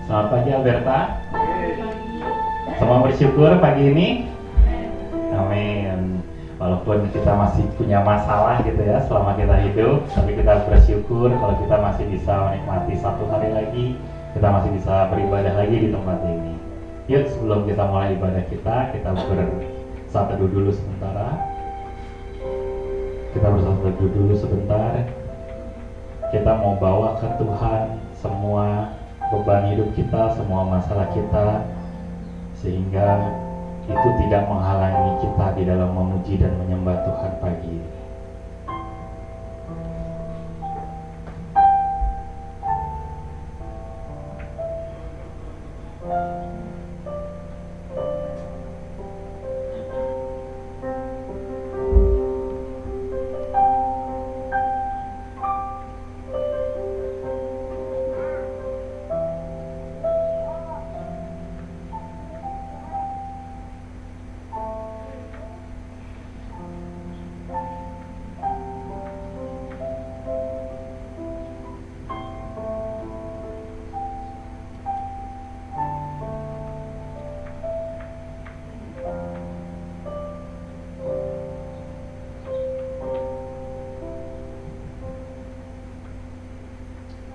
Selamat pagi Alberta. Semua bersyukur pagi ini. Amin. Walaupun kita masih punya masalah gitu ya selama kita hidup, tapi kita bersyukur kalau kita masih bisa menikmati satu hari lagi, kita masih bisa beribadah lagi di tempat ini. Yuk, sebelum kita mulai ibadah kita bersatu teduh dulu sementara. Kita bersatu teduh dulu sebentar. Kita mau bawa ke Tuhan semua beban hidup kita, semua masalah kita, sehingga itu tidak menghalangi kita di dalam memuji dan menyembah Tuhan pagi ini.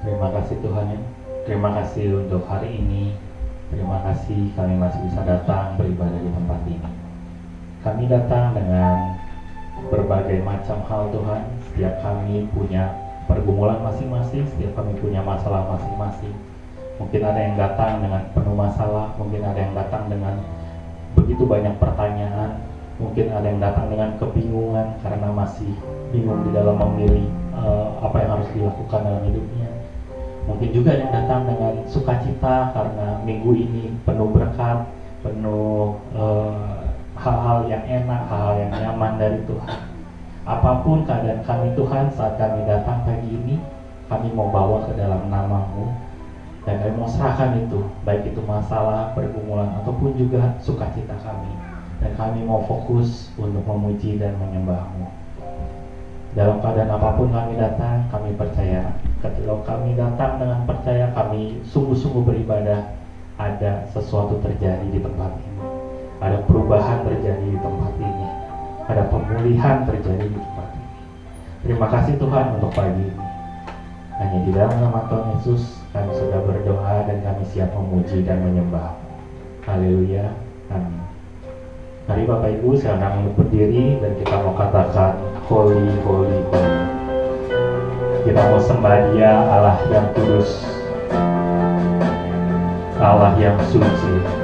Terima kasih Tuhan ya. Terima kasih untuk hari ini. Terima kasih kami masih bisa datang beribadah di tempat ini. Kami datang dengan berbagai macam hal Tuhan. Setiap kami punya pergumulan masing-masing, setiap kami punya masalah masing-masing. Mungkin ada yang datang dengan penuh masalah, mungkin ada yang datang dengan begitu banyak pertanyaan, mungkin ada yang datang dengan kebingungan karena masih bingung di dalam memilih apa yang harus dilakukan dalam hidupnya. Mungkin juga yang datang dengan sukacita karena minggu ini penuh berkat, penuh hal-hal yang enak, hal-hal yang nyaman dari Tuhan. Apapun keadaan kami Tuhan saat kami datang pagi ini, kami mau bawa ke dalam nama-Mu, dan kami mau serahkan itu, baik itu masalah, pergumulan, ataupun juga sukacita kami. Dan kami mau fokus untuk memuji dan menyembah-Mu. Dalam keadaan apapun kami datang, kami percaya. Ketika kami datang dengan percaya, kami sungguh-sungguh beribadah, ada sesuatu terjadi di tempat ini. Ada perubahan terjadi di tempat ini. Ada pemulihan terjadi di tempat ini. Terima kasih Tuhan untuk pagi ini. Hanya di dalam nama Tuhan Yesus kami sudah berdoa dan kami siap memuji dan menyembah. Haleluya. Amin. Mari Bapak Ibu silakan untuk berdiri dan kita mau katakan Holy, Holy, Holy. Kita mau sembah Dia, Allah yang kudus, Allah yang suci.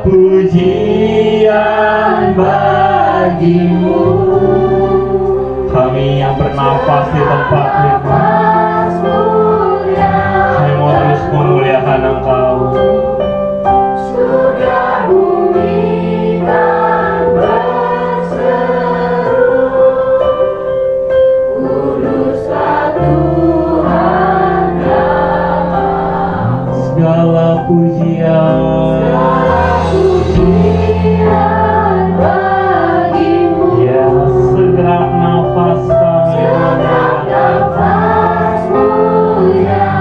pujian bagimu. Kami yang bernafas di tempat ini, kami mau terus memuliakan Engkau. Sudah bumi kan berseru, kuduslah Tuhan Allah. Segala pujian bagimu. Ya, segenap nafas kami Segenap nafas muliakan-Mu.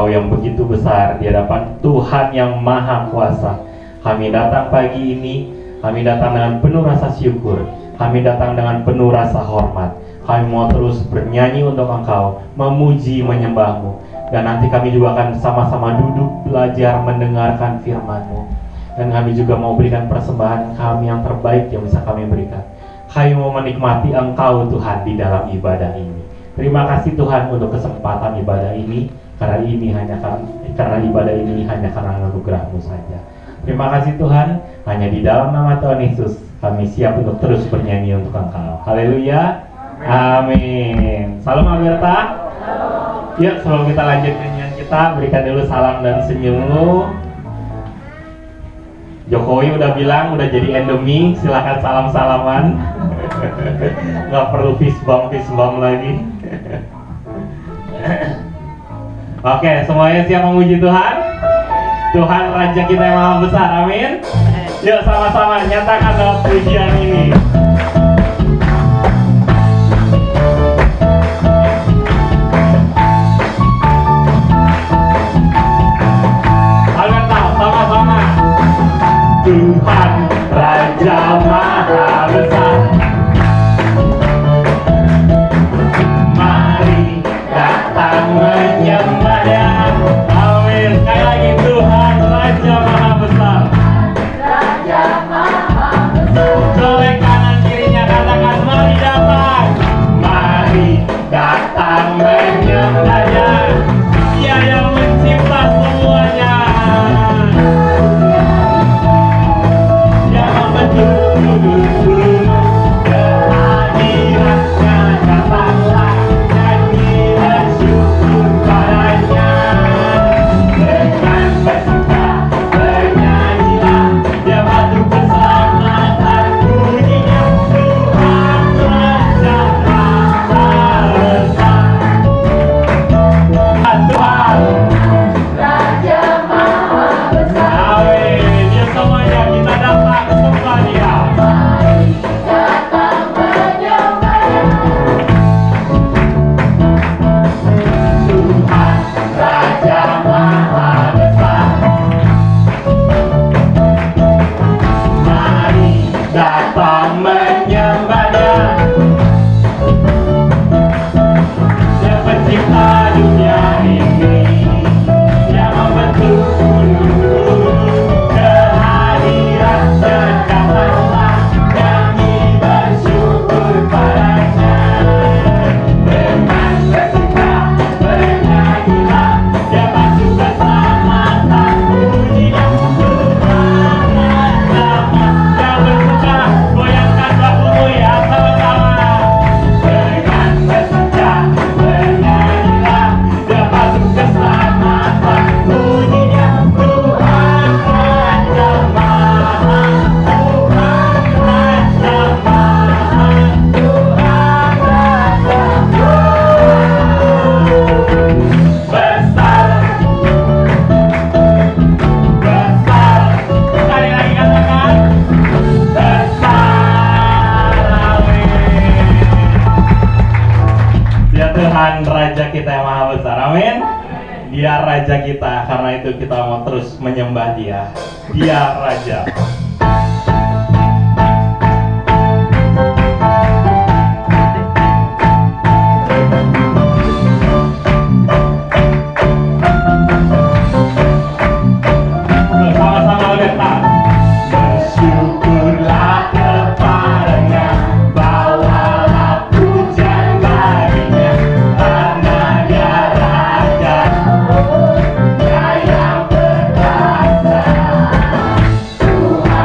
Engkau yang begitu besar, di hadapan Tuhan yang Maha Kuasa. Kami datang pagi ini, kami datang dengan penuh rasa syukur, kami datang dengan penuh rasa hormat. Kami mau terus bernyanyi untuk Engkau, memuji, menyembah-Mu. Dan nanti kami juga akan sama-sama duduk, belajar, mendengarkan firman-Mu. Dan kami juga mau berikan persembahan kami yang terbaik yang bisa kami berikan. Kami mau menikmati Engkau Tuhan di dalam ibadah ini. Terima kasih Tuhan untuk kesempatan ibadah ini, karena ibadah ini hanya karena anugerah-Mu saja. Terima kasih Tuhan, hanya di dalam nama Tuhan Yesus kami siap untuk terus bernyanyi untuk Engkau. Haleluya, amin. Salam Alberta. Yuk, sebelum kita lanjut nyanyian kita, berikan dulu salam dan senyummu. Jokowi udah bilang udah jadi endemi, silakan salam-salaman. Nggak perlu fist bump lagi. Oke, semuanya siap memuji Tuhan? Tuhan Raja kita yang Maha Besar, amin. Yuk sama-sama nyatakan dalam pujian ini. Alberta, sama-sama. Tuhan Raja Maha Besar, mari datang menyembah-Nya. Amin. Sekali lagi, Tuhan Raja Maha Besar. Raja Maha Besar. Oleh kanan kirinya katakan mari datang. Mari datang menyembah-Nya. Dia yang mencipta semuanya. Dia membentuk kehadirannya, datanglah nyanyi bersyukur padanya. Dengan bersuka bernyanyilah, Dia batu keselamatan, bunyinya Tuhan Raja Maha Besar. Tuhan Raja Maha Besar. amin. Ya semuanya kita datang sembah Dia. Mari datang menyembah-Nya. Tuhan Raja Maha Besar, mari datang menyembah-Nya. Dia pencipta dunia ini, Dia membentuk bulu, kehadirannya datanglah nyanyi bersyukur padanya. Dengan bersuka bernyanyilah, Dia batu keselamatan, bunyinya Tuhan Raja Maha. Yang bersuka goyangkan bahumu ya sama-sama. Dengan bersuka bernyanyilah, Dia batu keselamatan, bunyinya Tuhan Raja Maha. Tuhan Raja Maha. Tuhan Raja besar. Besar. Sekali lagi katakan besar. Amin. Dia Tuhan Raja kita yang Maha Besar, amin. Dia Raja kita, karena itu kita mau terus menyembah Dia. Dia Raja. Sama-sama Alberta. Bersyukurlah kepadanya, bawalah pujian baginya, karena Dia Raja, Dia yang berkuasa. Tuhan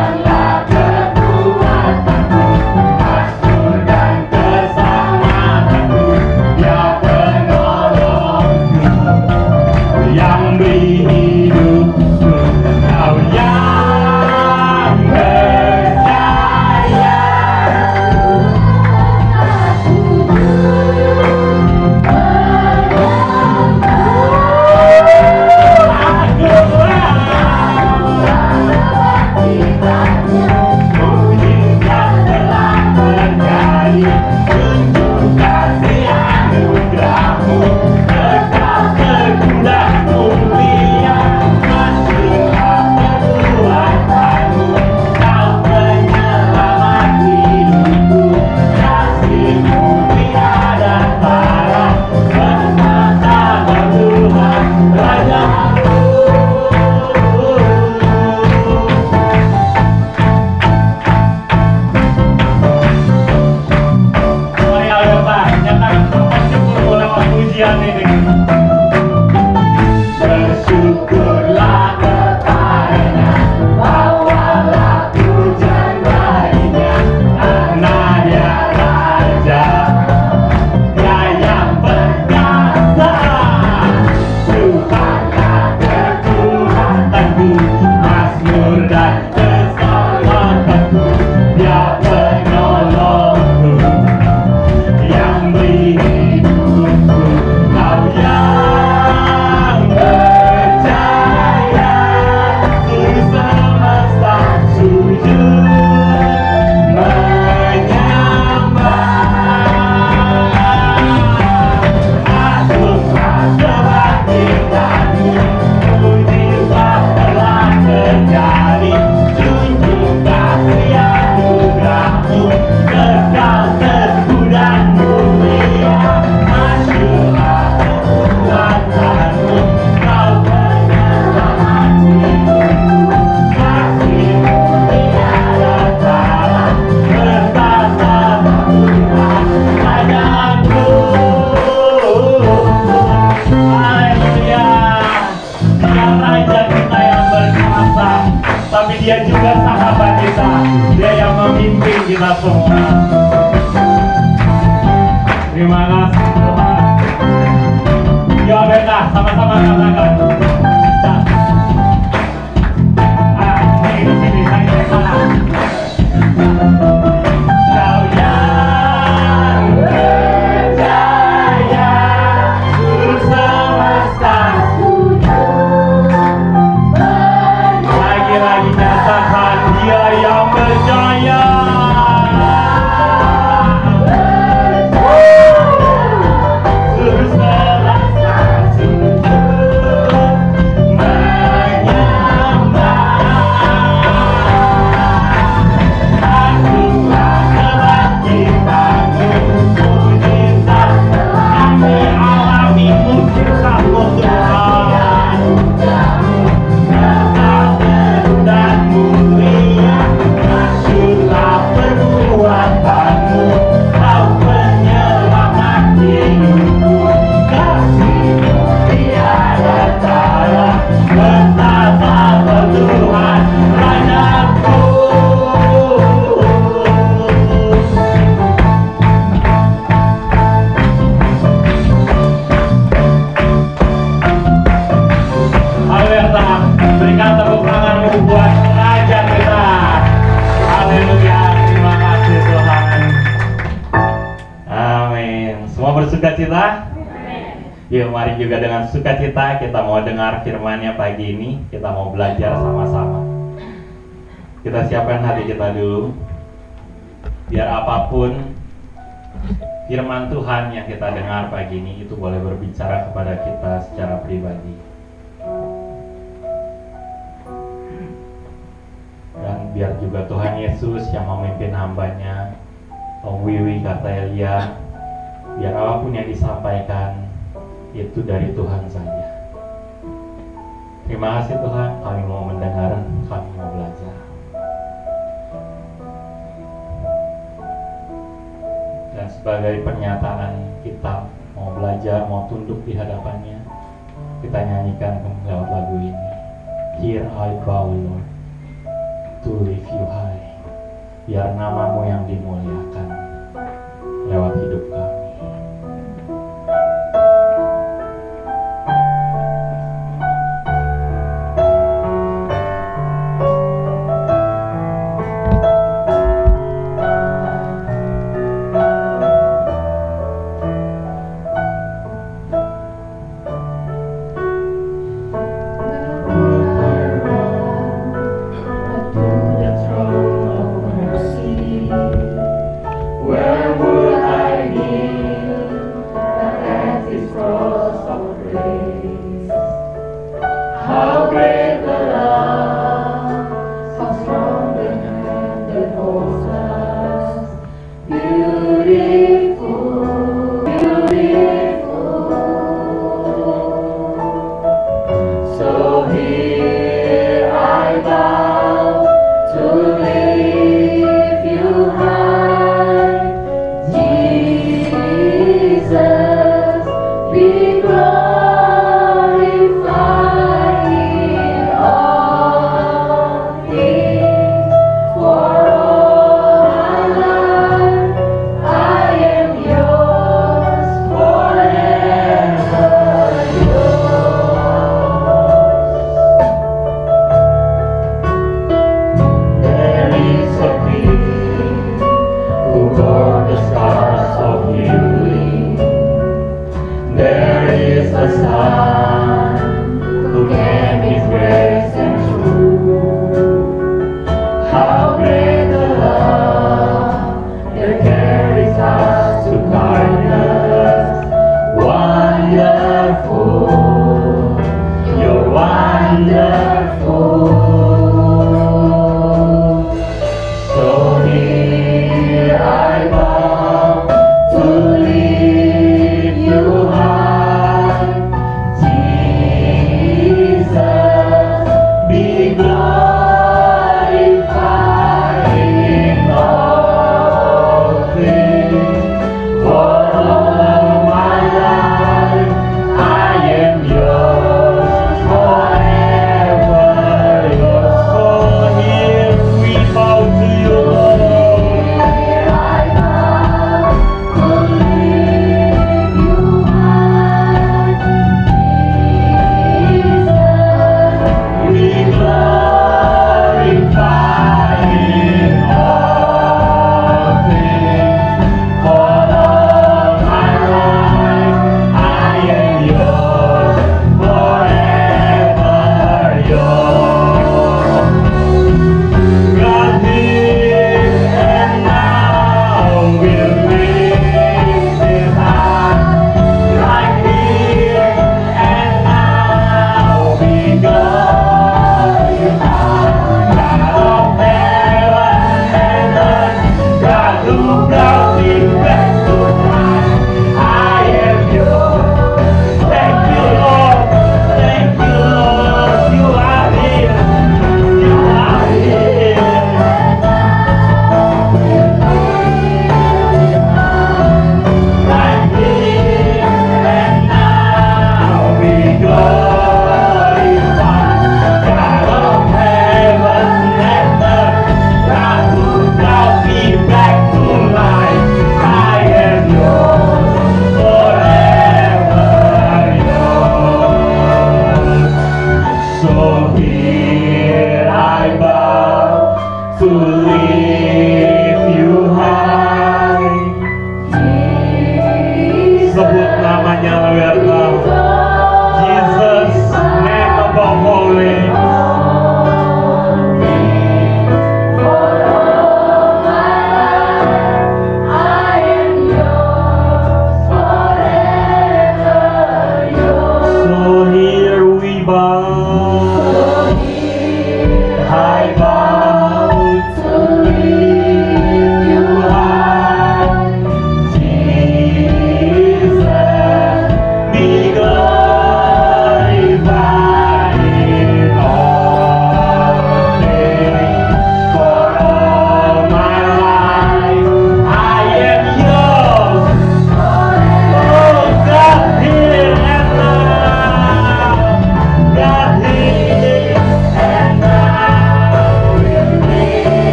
Dia juga sahabat kita. Dia yang memimpin kita semua. Terima kasih Tuhan. Ya beta, sama-sama katakan. Sini, sana. Kau yang berjaya, Guru semesta. Lagi-lagi nyatakan Dia yang berjaya. Guru semesta sujud menyembah. Akulah kebangkitanmu, mujizat kami alami, mujizatmu Tuhan. Dan mulia, masyurlah perbuatanmu, Kau penyelamat hidupku. Kasih-Mu tiada tara, betapa Tuhan Rajaku. Haleluya, berikan tepuk tanganmu buat Raja kita. Haleluya, terima kasih Tuhan. Amin. Semua bersukacita? Yuk mari juga dengan sukacita kita mau dengar firman-Nya pagi ini. Kita mau belajar sama-sama. Kita siapkan hati kita dulu. Biar apapun firman Tuhan yang kita dengar pagi ini itu boleh berbicara kepada kita secara pribadi. Dan biar juga Tuhan Yesus yang memimpin hamba-Nya, Om Wiwi kata Elia, biar apapun yang disampaikan itu dari Tuhan saja. Terima kasih Tuhan, kami mau mendengar, kami mau belajar. Dan sebagai pernyataan kita mau belajar, mau tunduk di hadapan-Nya, kita nyanyikan lewat lagu ini. Here I bow Lord, to lift you high. Biar nama-Mu yang dimuliakan lewat hidup kami. Where would I be?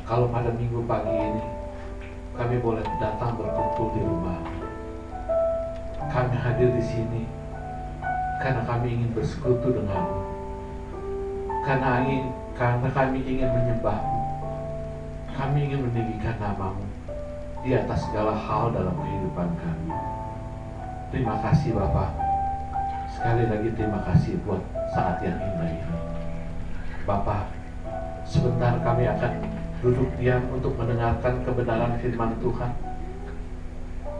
kalau pada minggu pagi ini kami boleh datang berkumpul di rumah. Kami hadir di sini karena kami ingin bersekutu denganmu, karena kami ingin menyembahmu, kami ingin meninggikan namamu di atas segala hal dalam kehidupan kami. Terima kasih Bapa. Sekali lagi terima kasih buat saat yang indah ini. Bapa, sebentar kami akan duduk diam untuk mendengarkan kebenaran firman Tuhan.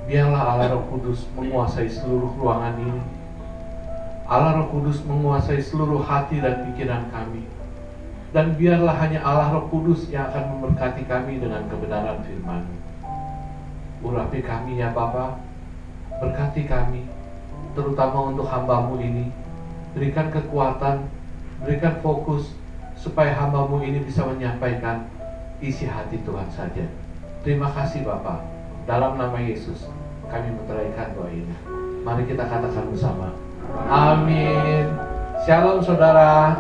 Biarlah Allah Roh Kudus menguasai seluruh ruangan ini. Allah Roh Kudus menguasai seluruh hati dan pikiran kami. Dan biarlah hanya Allah Roh Kudus yang akan memberkati kami dengan kebenaran firman. Urapi kami ya Bapa, berkati kami, terutama untuk hamba-Mu ini. Berikan kekuatan, berikan fokus, supaya hamba-Mu ini bisa menyampaikan isi hati Tuhan saja. Terima kasih Bapa. Dalam nama Yesus kami menteraikan doa ini. Mari kita katakan bersama, amin. Shalom saudara.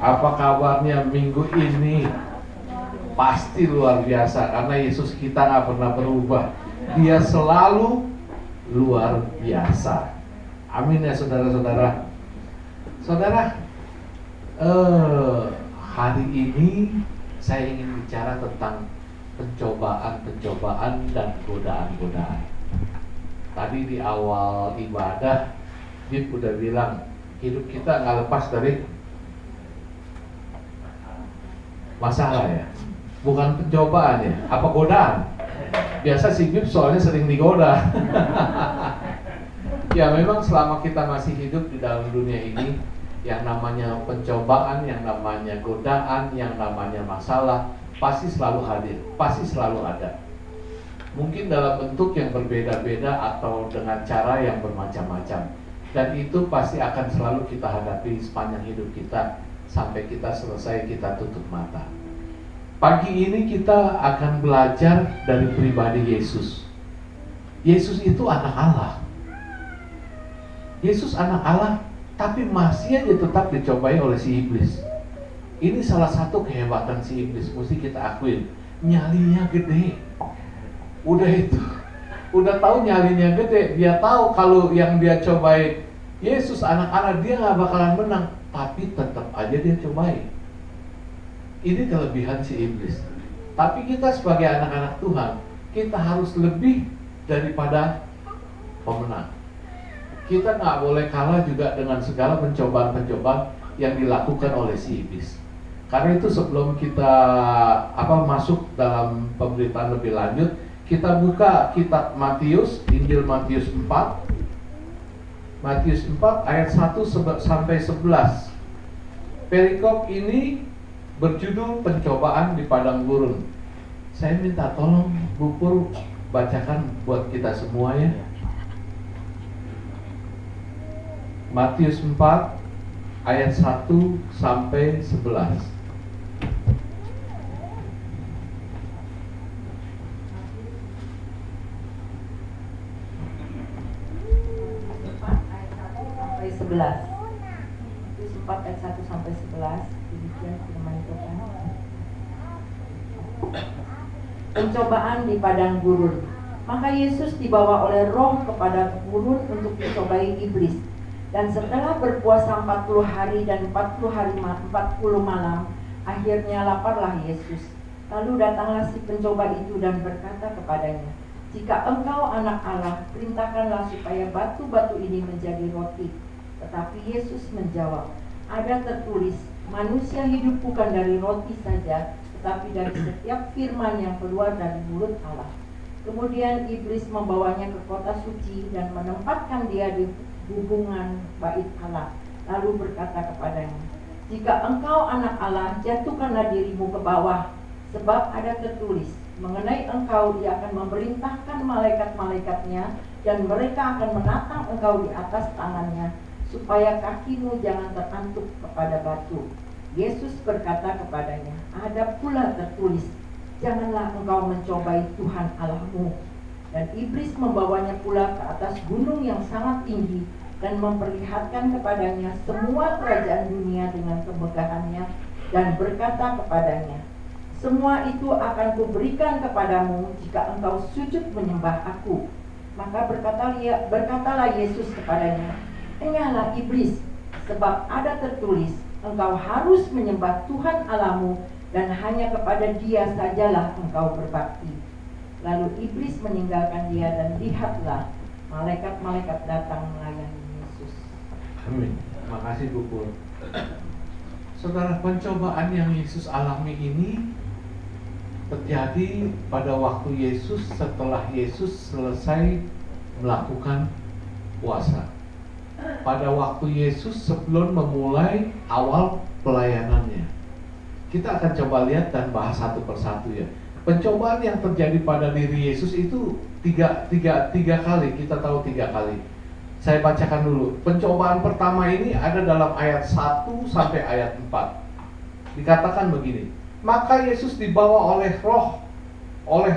Apa kabarnya minggu ini? Pasti luar biasa, karena Yesus kita gak pernah berubah. Dia selalu luar biasa. Amin ya saudara-saudara. Saudara, hari ini saya ingin bicara tentang pencobaan dan godaan-godaan. Tadi di awal ibadah Bib udah bilang hidup kita nggak lepas dari masalah ya, bukan pencobaan ya, apa godaan. Biasa si Bib soalnya sering digoda. Ya memang selama kita masih hidup di dalam dunia ini, yang namanya pencobaan, yang namanya godaan, yang namanya masalah pasti selalu hadir, pasti selalu ada. Mungkin dalam bentuk yang berbeda-beda atau dengan cara yang bermacam-macam. Dan itu pasti akan selalu kita hadapi sepanjang hidup kita sampai kita selesai, kita tutup mata. Pagi ini kita akan belajar dari pribadi Yesus. Yesus itu anak Allah. Yesus anak Allah, tapi masih aja tetap dicobai oleh si iblis. Ini salah satu kehebatan si iblis, mesti kita akuin. Nyalinya gede. Udah itu, udah tahu nyalinya gede. Dia tahu kalau yang dia cobai Yesus anak-anak, dia gak bakalan menang, tapi tetap aja dia cobai. Ini kelebihan si iblis. Tapi kita sebagai anak-anak Tuhan, kita harus lebih daripada pemenang. Kita gak boleh kalah juga dengan segala pencobaan-pencobaan yang dilakukan oleh si iblis. Karena itu sebelum kita masuk dalam pemberitaan lebih lanjut, kita buka kitab Matius, Injil Matius 4. Matius 4 ayat 1 sampai 11. Perikop ini berjudul pencobaan di padang gurun. Saya minta tolong Bu Pur bacakan buat kita semua ya. Matius 4 ayat 1 sampai 11. Matius 4 ayat 1 sampai 11. Demikian firman Tuhan. Pencobaan di padang gurun. Maka Yesus dibawa oleh Roh kepada gurun untuk dicobai iblis. Dan setelah berpuasa 40 hari dan 40 malam, akhirnya laparlah Yesus. Lalu datanglah si pencoba itu dan berkata kepadanya, "Jika engkau anak Allah, perintahkanlah supaya batu-batu ini menjadi roti." Tetapi Yesus menjawab, "Ada tertulis, manusia hidup bukan dari roti saja, tetapi dari setiap firman yang keluar dari mulut Allah." Kemudian iblis membawanya ke kota suci dan menempatkan dia di hubungan bait Allah. Lalu berkata kepadanya, "Jika engkau anak Allah, jatuhkanlah dirimu ke bawah, sebab ada tertulis, mengenai engkau dia akan memerintahkan malaikat-malaikatnya, dan mereka akan menatang engkau di atas tangannya, supaya kakimu jangan terantuk kepada batu." Yesus berkata kepadanya, "Ada pula tertulis, janganlah engkau mencobai Tuhan Allahmu." Dan iblis membawanya pula ke atas gunung yang sangat tinggi dan memperlihatkan kepadanya semua kerajaan dunia dengan kemegahannya, dan berkata kepadanya, Semua itu akan kuberikan kepadamu jika engkau sujud menyembah aku. Maka berkatalah Yesus kepadanya, "Enyahlah iblis, sebab ada tertulis, engkau harus menyembah Tuhan Allahmu dan hanya kepada Dia sajalah engkau berbakti." Lalu iblis meninggalkan dia dan lihatlah, malaikat-malaikat datang melayani Yesus. Amin. Makasih Bu Pur. Saudara, pencobaan yang Yesus alami ini terjadi pada waktu Yesus setelah Yesus selesai melakukan puasa. Pada waktu Yesus sebelum memulai awal pelayanannya. Kita akan coba lihat dan bahas satu persatu ya. Pencobaan yang terjadi pada diri Yesus itu tiga kali. Kita tahu 3 kali. Saya bacakan dulu. Pencobaan pertama ini ada dalam ayat 1 sampai ayat 4. Dikatakan begini, maka Yesus dibawa oleh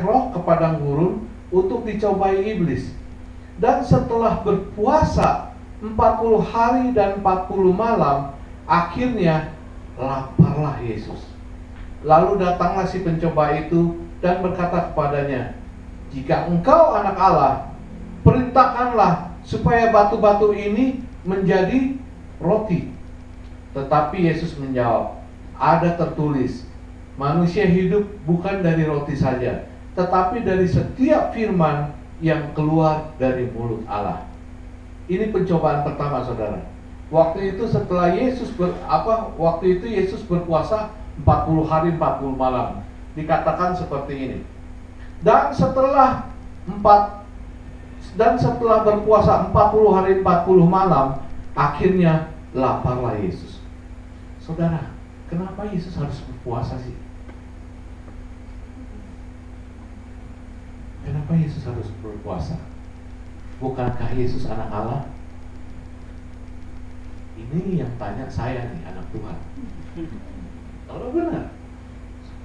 roh ke padang gurun untuk dicobai iblis. Dan setelah berpuasa 40 hari dan 40 malam, akhirnya laparlah Yesus. Lalu datanglah si pencoba itu dan berkata kepadanya, "Jika engkau anak Allah, perintahkanlah supaya batu-batu ini menjadi roti." Tetapi Yesus menjawab, "Ada tertulis, manusia hidup bukan dari roti saja, tetapi dari setiap firman yang keluar dari mulut Allah." Ini pencobaan pertama, saudara. Waktu itu setelah Yesus Yesus berpuasa 40 hari 40 malam. Dikatakan seperti ini. Dan setelah berpuasa 40 hari 40 malam, akhirnya laparlah Yesus. Saudara, kenapa Yesus harus berpuasa sih? Kenapa Yesus harus berpuasa? Bukankah Yesus anak Allah? Ini yang tanya saya nih, anak Tuhan. Kalau benar,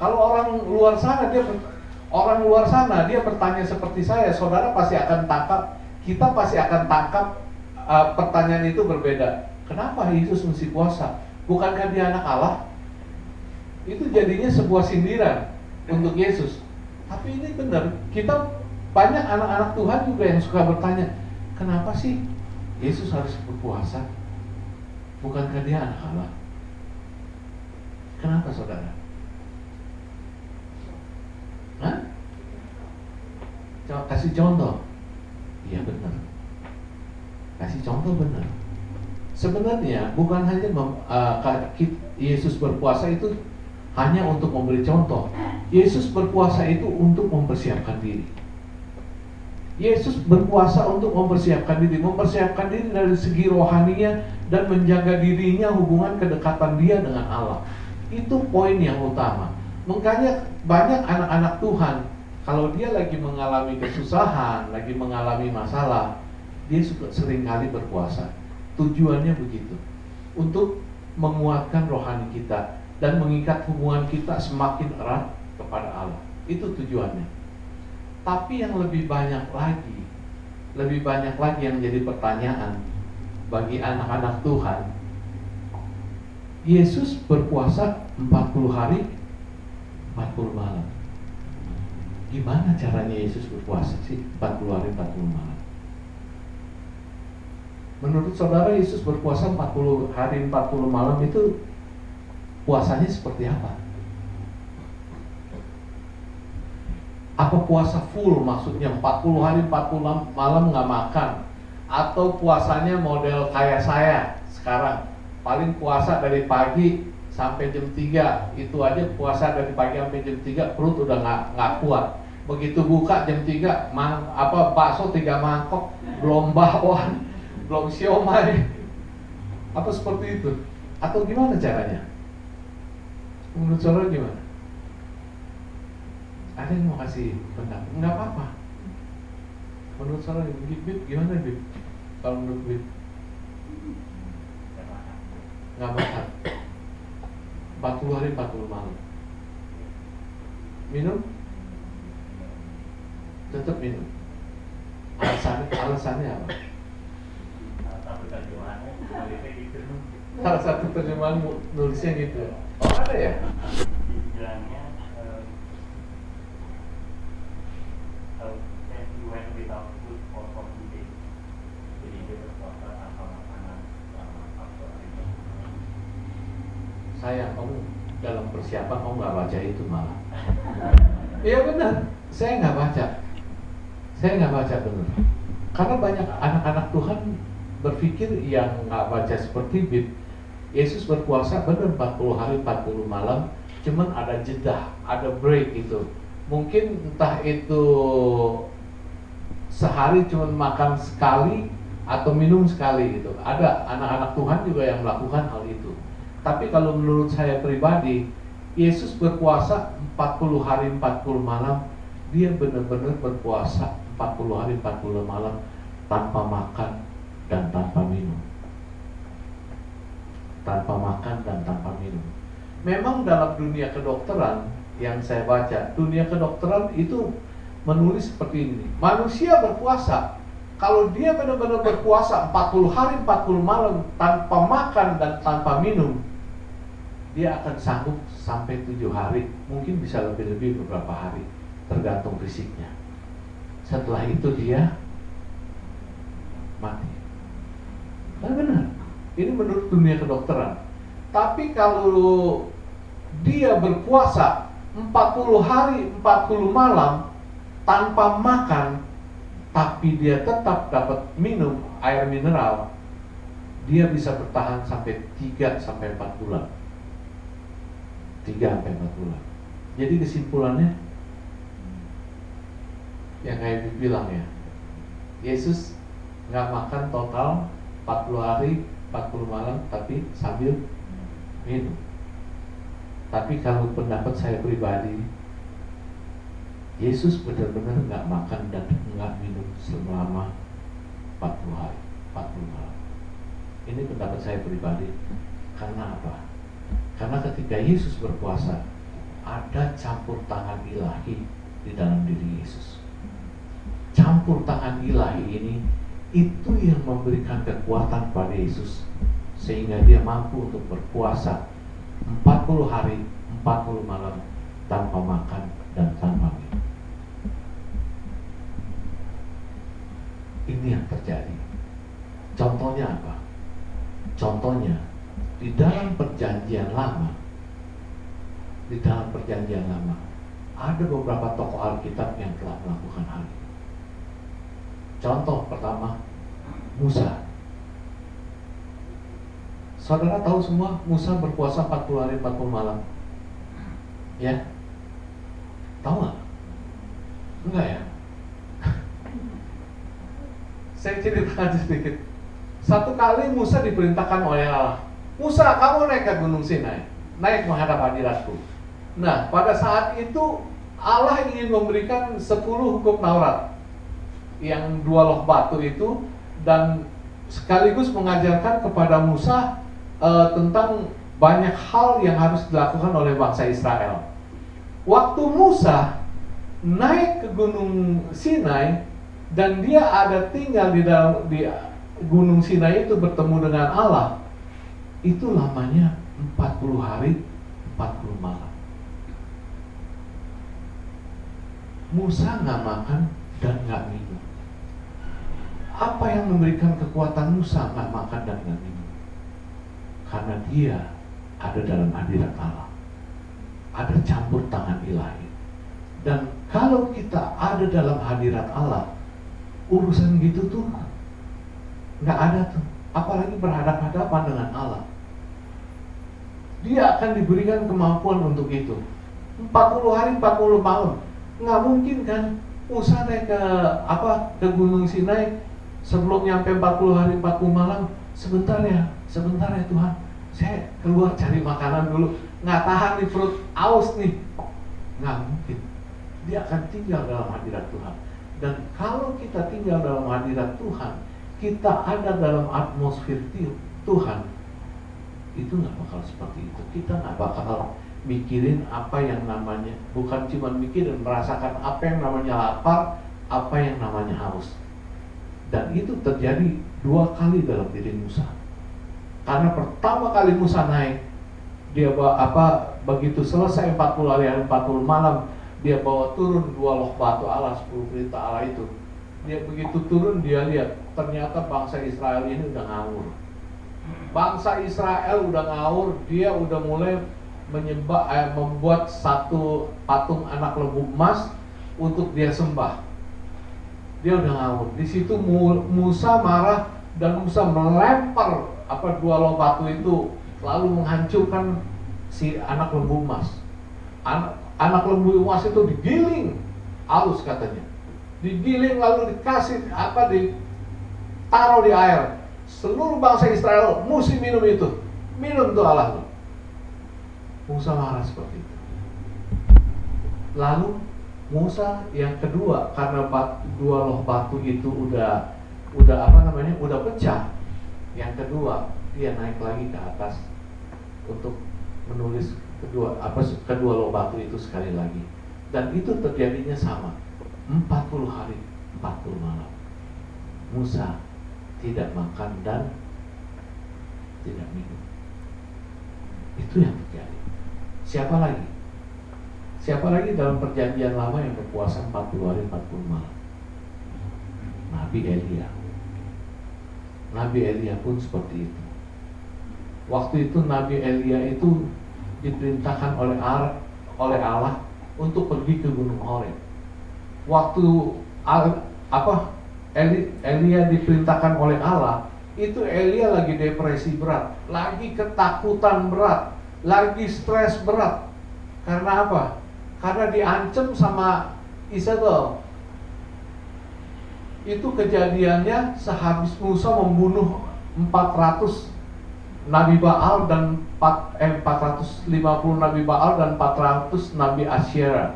kalau orang luar sana dia bertanya seperti saya, saudara pasti akan tangkap, kita pasti akan tangkap pertanyaan itu berbeda. Kenapa Yesus mesti puasa? Bukankah dia anak Allah? Itu jadinya sebuah sindiran untuk Yesus. Tapi ini benar, kita banyak anak-anak Tuhan juga yang suka bertanya, kenapa sih Yesus harus berpuasa? Bukankah dia anak Allah? Kenapa, saudara? Coba kasih contoh. Iya benar. Kasih contoh benar. Sebenarnya bukan hanya Yesus berpuasa itu hanya untuk memberi contoh. Yesus berpuasa itu untuk mempersiapkan diri. Yesus berpuasa untuk mempersiapkan diri dari segi rohaninya dan menjaga dirinya, hubungan kedekatan dia dengan Allah. Itu poin yang utama. Makanya banyak anak-anak Tuhan, kalau dia lagi mengalami kesusahan, lagi mengalami masalah, dia sering kali berpuasa. Tujuannya begitu, untuk menguatkan rohani kita dan mengikat hubungan kita semakin erat kepada Allah. Itu tujuannya. Tapi yang lebih banyak lagi yang jadi pertanyaan bagi anak-anak Tuhan, Yesus berpuasa 40 hari 40 malam. Gimana caranya Yesus berpuasa sih 40 hari 40 malam? Menurut saudara, Yesus berpuasa 40 hari 40 malam itu puasanya seperti apa? Apa puasa full, maksudnya 40 hari 40 malam nggak makan? Atau puasanya model kayak saya sekarang, paling puasa dari pagi sampai jam 3, itu aja puasa dari pagi sampai jam 3, perut udah nggak kuat. Begitu buka jam 3, bakso 3 mangkok, belum bakwan, belum siomay. Apa seperti itu? Atau gimana caranya? Menurut saudara gimana? Ada yang mau kasih pendapat? Enggak apa-apa. Menurut saudara gimana, Bib? Kalau menurut Bib? Nggak makan 40 hari 40 malam. Minum? Tetap minum. Alasannya apa? Salah satu terjemahan nulisnya gitu. Oh, ada ya? Bilangnya sayang kamu dalam persiapan kamu nggak baca itu malah. Iya benar, saya nggak baca. Saya nggak baca benar. Karena banyak anak-anak Tuhan berpikir yang nggak baca seperti Bib. Yesus berpuasa benar 40 hari 40 malam, cuman ada jeda, ada break gitu. Mungkin entah itu sehari cuman makan sekali atau minum sekali gitu. Ada anak-anak Tuhan juga yang melakukan hal itu. Tapi kalau menurut saya pribadi, Yesus berpuasa 40 hari 40 malam, dia benar-benar berpuasa 40 hari 40 malam tanpa makan dan tanpa minum. Tanpa makan dan tanpa minum. Memang dalam dunia kedokteran yang saya baca, dunia kedokteran itu menulis seperti ini. Manusia berpuasa, kalau dia benar-benar berpuasa 40 hari 40 malam tanpa makan dan tanpa minum, dia akan sanggup sampai 7 hari, mungkin bisa lebih-lebih beberapa hari, tergantung fisiknya. Setelah itu dia mati. Nah, benar. Ini menurut dunia kedokteran. Tapi kalau dia berpuasa 40 hari 40 malam tanpa makan, tapi dia tetap dapat minum air mineral, dia bisa bertahan sampai 3 sampai 4 bulan. 3 sampai 4 bulan. Jadi kesimpulannya yang kayak dibilang ya, Yesus nggak makan total 40 hari 40 malam tapi sambil minum. Tapi kalau pendapat saya pribadi, Yesus benar-benar nggak makan dan nggak minum selama 40 hari 40 malam. Ini pendapat saya pribadi. Karena apa? Karena ketika Yesus berpuasa, ada campur tangan ilahi di dalam diri Yesus. Campur tangan ilahi ini itu yang memberikan kekuatan pada Yesus sehingga dia mampu untuk berpuasa 40 hari 40 malam tanpa makan dan tanpa minum. Ini yang terjadi. Contohnya apa? Contohnya di dalam perjanjian lama, ada beberapa tokoh Alkitab yang telah melakukan hal ini. Contoh pertama, Musa. Saudara tahu semua Musa berpuasa 40 hari 40 malam. Ya? Tahu nggak? Enggak ya? Saya ceritakan sedikit. Satu kali Musa diperintahkan oleh Allah, Musa, kamu naik ke Gunung Sinai, naik menghadap hadiratku. Nah, pada saat itu Allah ingin memberikan 10 hukum Taurat, yang 2 loh batu itu, dan sekaligus mengajarkan kepada Musa tentang banyak hal yang harus dilakukan oleh bangsa Israel. Waktu Musa naik ke Gunung Sinai dan dia ada tinggal di Gunung Sinai itu bertemu dengan Allah, itu lamanya 40 hari 40 malam. Musa nggak makan dan nggak minum. Apa yang memberikan kekuatan Musa nggak makan dan nggak minum? Karena dia ada dalam hadirat Allah, ada campur tangan ilahi. Dan kalau kita ada dalam hadirat Allah, urusan gitu tuh nggak ada tuh. Apalagi berhadapan-hadapan dengan Allah, dia akan diberikan kemampuan untuk itu. 40 hari 40 malam, nggak mungkin kan Musa naik ke Gunung Sinai. Sebelum nyampe 40 hari 40 malam, sebentar ya Tuhan, saya keluar cari makanan dulu, nggak tahan nih perut, aus nih. Nggak mungkin. Dia akan tinggal dalam hadirat Tuhan. Dan kalau kita tinggal dalam hadirat Tuhan, kita ada dalam atmosfer Tuhan, itu nggak bakal seperti itu. Kita nggak bakal mikirin apa yang namanya, bukan cuma mikirin, merasakan apa yang namanya lapar, apa yang namanya haus. Dan itu terjadi 2 kali dalam diri Musa. Karena pertama kali Musa naik, dia begitu selesai 40 hari 40 malam, dia bawa turun 2 loh batu Allah, 10 perintah Allah itu. Dia begitu turun, dia lihat ternyata bangsa Israel ini udah ngawur. Bangsa Israel udah ngawur, dia udah mulai membuat satu patung anak lembu emas untuk dia sembah. Dia udah ngawur. Di situ Musa marah dan Musa melempar dua loh batu itu, lalu menghancurkan si anak lembu emas. Anak lembu emas itu digiling, halus katanya. Digiling lalu dikasih ditaruh di air. Seluruh bangsa Israel mesti minum itu. Minum tuh Allah tuh. Musa marah seperti itu. Lalu Musa yang kedua, karena dua loh batu itu udah pecah. Yang kedua, dia naik lagi ke atas untuk menulis kedua loh batu itu sekali lagi. Dan itu terjadinya sama. 40 hari, 40 malam. Musa tidak makan dan tidak minum. Itu yang terjadi. Siapa lagi? Siapa lagi dalam perjanjian lama yang berpuasa 40 hari 40 malam? Nabi Elia. Nabi Elia pun seperti itu. Waktu itu Nabi Elia itu diperintahkan oleh Allah untuk pergi ke Gunung Horeb. Waktu Elia diperintahkan oleh Allah, itu Elia lagi depresi berat, lagi ketakutan berat, lagi stres berat. Karena apa? Karena diancam sama Isabel. Itu kejadiannya sehabis Musa membunuh 400 Nabi Baal dan 450 Nabi Baal dan 400 Nabi Asyera.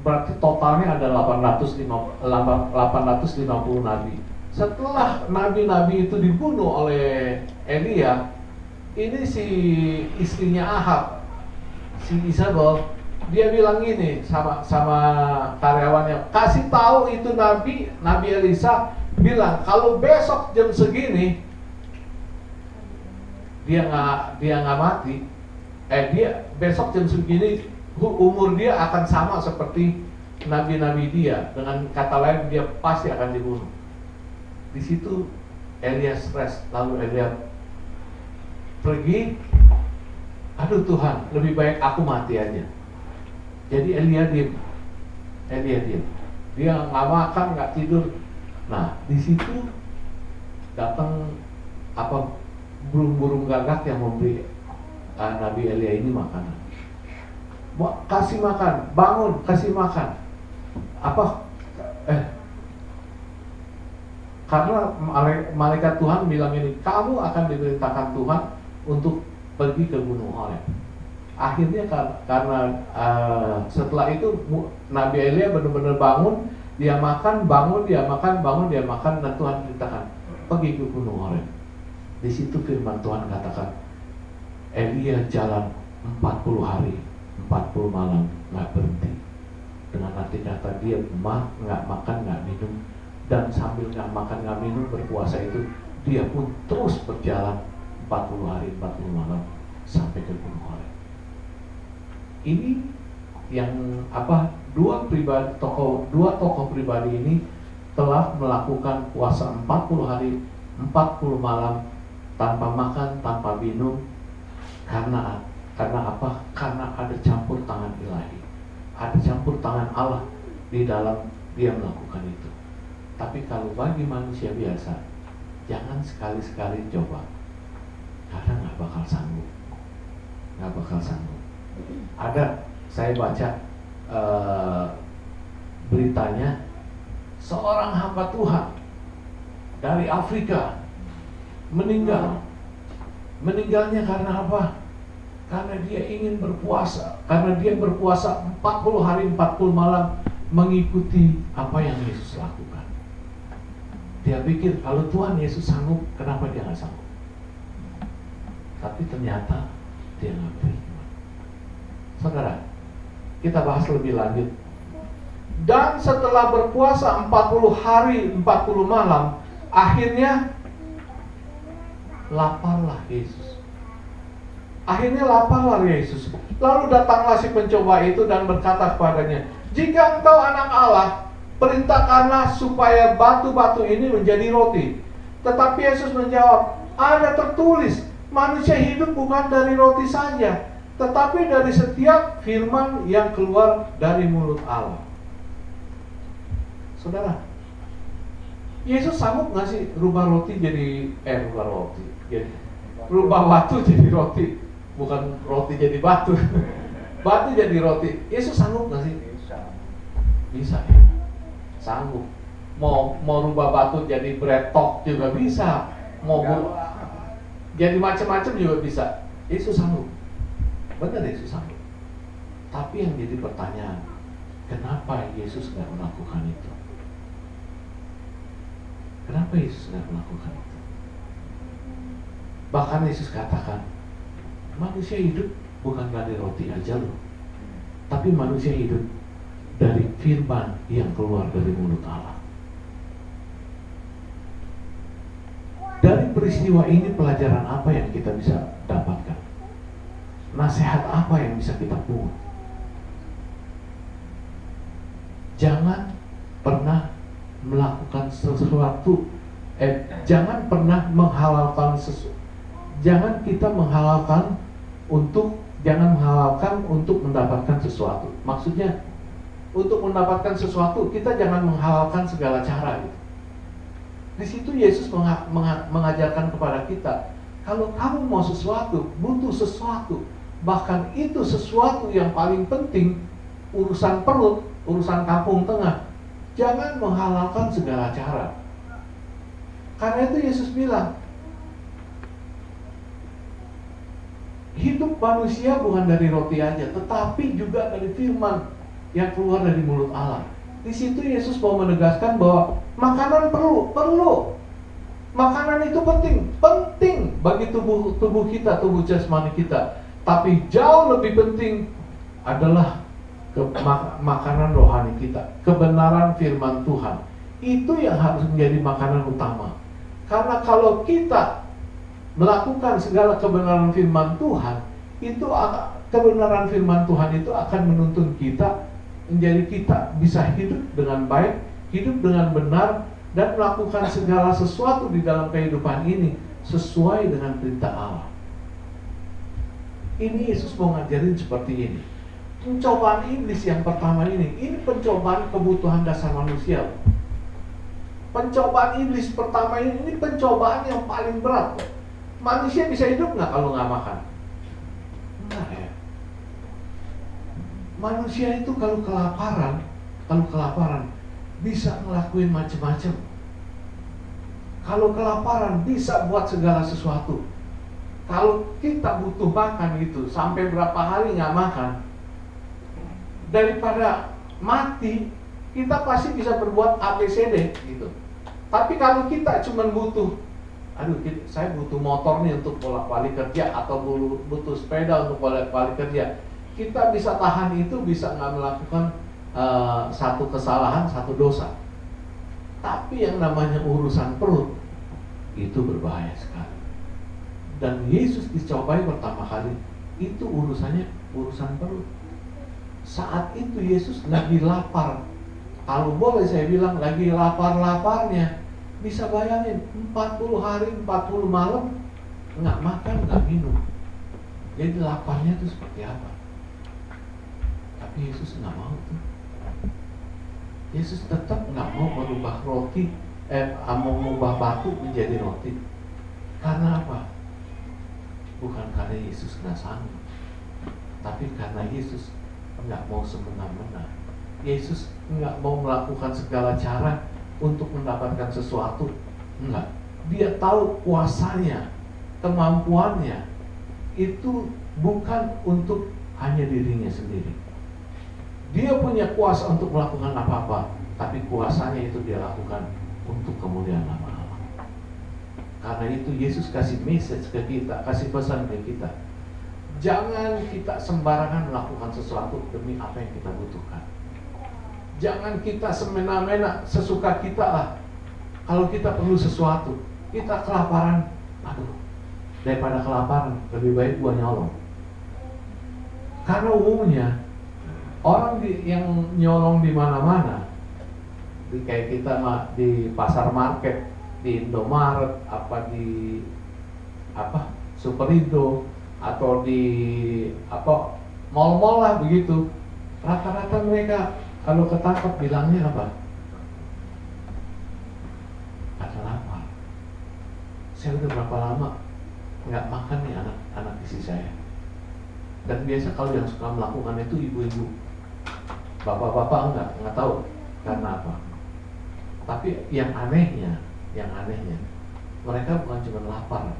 Berarti totalnya ada 850 nabi. Setelah nabi-nabi itu dibunuh oleh Elia, ini si istrinya Ahab, si Isabel, dia bilang gini sama karyawannya, kasih tahu itu Nabi Elisa bilang kalau besok jam segini dia nggak mati, dia besok jam segini umur dia akan sama seperti nabi-nabi dia. Dengan kata lain, dia pasti akan dibunuh. Di situ Elia stres, lalu Elia pergi. Aduh Tuhan, lebih baik aku mati aja. Jadi Elia diam. Dia nggak makan, nggak tidur. Nah, di situ datang burung-burung gagak yang memberi Nabi Elia ini makanan. Kasih makan, bangun, kasih makan. Karena malaikat Tuhan bilang ini, kamu akan diperintahkan Tuhan untuk pergi ke Gunung Horeb. Akhirnya karena setelah itu Nabi Elia benar-benar bangun, dia makan, bangun, dia makan, bangun, dia makan, dan Tuhan perintahkan pergi ke Gunung Horeb. Di situ firman Tuhan katakan, Elia jalan 40 hari 40 malam nggak berhenti. Dengan arti kata dia nggak makan, nggak minum, dan sambil nggak makan, nggak minum berpuasa itu, dia pun terus berjalan 40 hari 40 malam sampai ke Gunung Horeb. Ini yang dua tokoh pribadi ini telah melakukan puasa 40 hari 40 malam tanpa makan, tanpa minum. Karena apa? Karena ada campur tangan ilahi, ada campur tangan Allah di dalam dia melakukan itu. Tapi kalau bagi manusia biasa, jangan sekali-sekali coba, karena nggak bakal sanggup. Ada, saya baca beritanya, seorang hamba Tuhan dari Afrika meninggal. Meninggalnya karena apa? Karena dia ingin berpuasa. Karena dia berpuasa 40 hari 40 malam mengikuti apa yang Yesus lakukan. Dia pikir kalau Tuhan Yesus sanggup, kenapa dia nggak sanggup? Tapi ternyata dia nggak beriman. Saudara, kita bahas lebih lanjut. Dan setelah berpuasa 40 hari 40 malam, akhirnya laparlah Yesus. Lalu datanglah si pencoba itu dan berkata kepadanya, jika engkau anak Allah, perintahkanlah supaya batu-batu ini menjadi roti. Tetapi Yesus menjawab, ada tertulis, manusia hidup bukan dari roti saja, tetapi dari setiap firman yang keluar dari mulut Allah. Saudara, Yesus sanggup nggak sih rubah batu jadi roti, bukan roti jadi batu, batu jadi roti. Yesus sanggup nggak sih? Bisa ya, sanggup. Mau rubah batu jadi bretok juga bisa, mau jadi macam-macam juga bisa. Yesus sanggup, benar Yesus sanggup. Tapi yang jadi pertanyaan, kenapa Yesus nggak melakukan itu? Kenapa Yesus nggak melakukan itu? Bahkan Yesus katakan, manusia hidup bukan dari roti aja loh, tapi manusia hidup dari firman yang keluar dari mulut Allah. Dari peristiwa ini pelajaran apa yang kita bisa dapatkan? Nasihat apa yang bisa kita pungut? Jangan pernah melakukan sesuatu, jangan pernah menghalalkan sesuatu. Jangan menghalalkan untuk mendapatkan sesuatu. Maksudnya, untuk mendapatkan sesuatu kita jangan menghalalkan segala cara gitu. Di situ Yesus mengajarkan kepada kita, kalau kamu mau sesuatu, butuh sesuatu, bahkan itu sesuatu yang paling penting, urusan perut, urusan kampung tengah, jangan menghalalkan segala cara. Karena itu Yesus bilang, hidup manusia bukan dari roti aja, tetapi juga dari firman yang keluar dari mulut Allah. Di situ Yesus mau menegaskan bahwa makanan perlu. Makanan itu penting bagi tubuh kita, tubuh jasmani kita. Tapi jauh lebih penting adalah makanan rohani kita, kebenaran firman Tuhan. Itu yang harus menjadi makanan utama. Karena kalau kita melakukan segala kebenaran firman Tuhan, kebenaran firman Tuhan itu akan menuntun kita menjadi kita bisa hidup dengan baik, hidup dengan benar, dan melakukan segala sesuatu di dalam kehidupan ini sesuai dengan perintah Allah. Ini Yesus mau ngajarin seperti ini. Pencobaan iblis yang pertama ini pencobaan kebutuhan dasar manusia. Pencobaan iblis pertama ini pencobaan yang paling berat. Manusia bisa hidup nggak kalau nggak makan? Enggak ya. Manusia itu kalau kelaparan bisa ngelakuin macam-macam. Kalau kelaparan bisa buat segala sesuatu. Kalau kita butuh makan gitu, sampai berapa hari nggak makan, daripada mati, kita pasti bisa berbuat ABCD gitu. Tapi kalau kita cuma butuh, saya butuh motor nih untuk bolak-balik kerja, atau butuh sepeda untuk bolak-balik kerja, kita bisa tahan itu, bisa nggak melakukan satu kesalahan, satu dosa. Tapi yang namanya urusan perut itu berbahaya sekali. Dan Yesus dicobai pertama kali itu urusannya urusan perut. Saat itu Yesus lagi lapar. Kalau boleh saya bilang lagi lapar-laparnya. Bisa bayangin 40 hari 40 malam nggak makan, nggak minum. Jadi laparnya itu seperti apa? Tapi Yesus nggak mau tuh. Yesus tetap nggak mau merubah mau mengubah batu menjadi roti. Karena apa? Bukan karena Yesus nggak sanggup, tapi karena Yesus nggak mau semena-mena. Yesus nggak mau melakukan segala cara untuk mendapatkan sesuatu. Enggak. Dia tahu kuasanya, kemampuannya itu bukan untuk hanya dirinya sendiri. Dia punya kuasa untuk melakukan apa-apa, tapi kuasanya itu dia lakukan untuk kemuliaan nama Allah. Karena itu Yesus kasih message ke kita, kasih pesan ke kita. Jangan kita sembarangan melakukan sesuatu demi apa yang kita butuhkan. Jangan kita semena-mena, sesuka kita lah. Kalau kita perlu sesuatu, kita kelaparan, daripada kelaparan lebih baik gua nyolong. Karena umumnya orang yang nyolong di mana-mana kayak kita di pasar market, di Indomaret, di Superindo, atau di mall-mall lah begitu. Rata-rata mereka kalau ketangkep bilangnya apa? Ada lapar. Saya udah berapa lama nggak makan nih anak istri saya. Dan biasa kalau yang suka melakukan itu ibu-ibu. Bapak-bapak nggak tahu karena apa. Tapi yang anehnya, mereka bukan cuma lapar.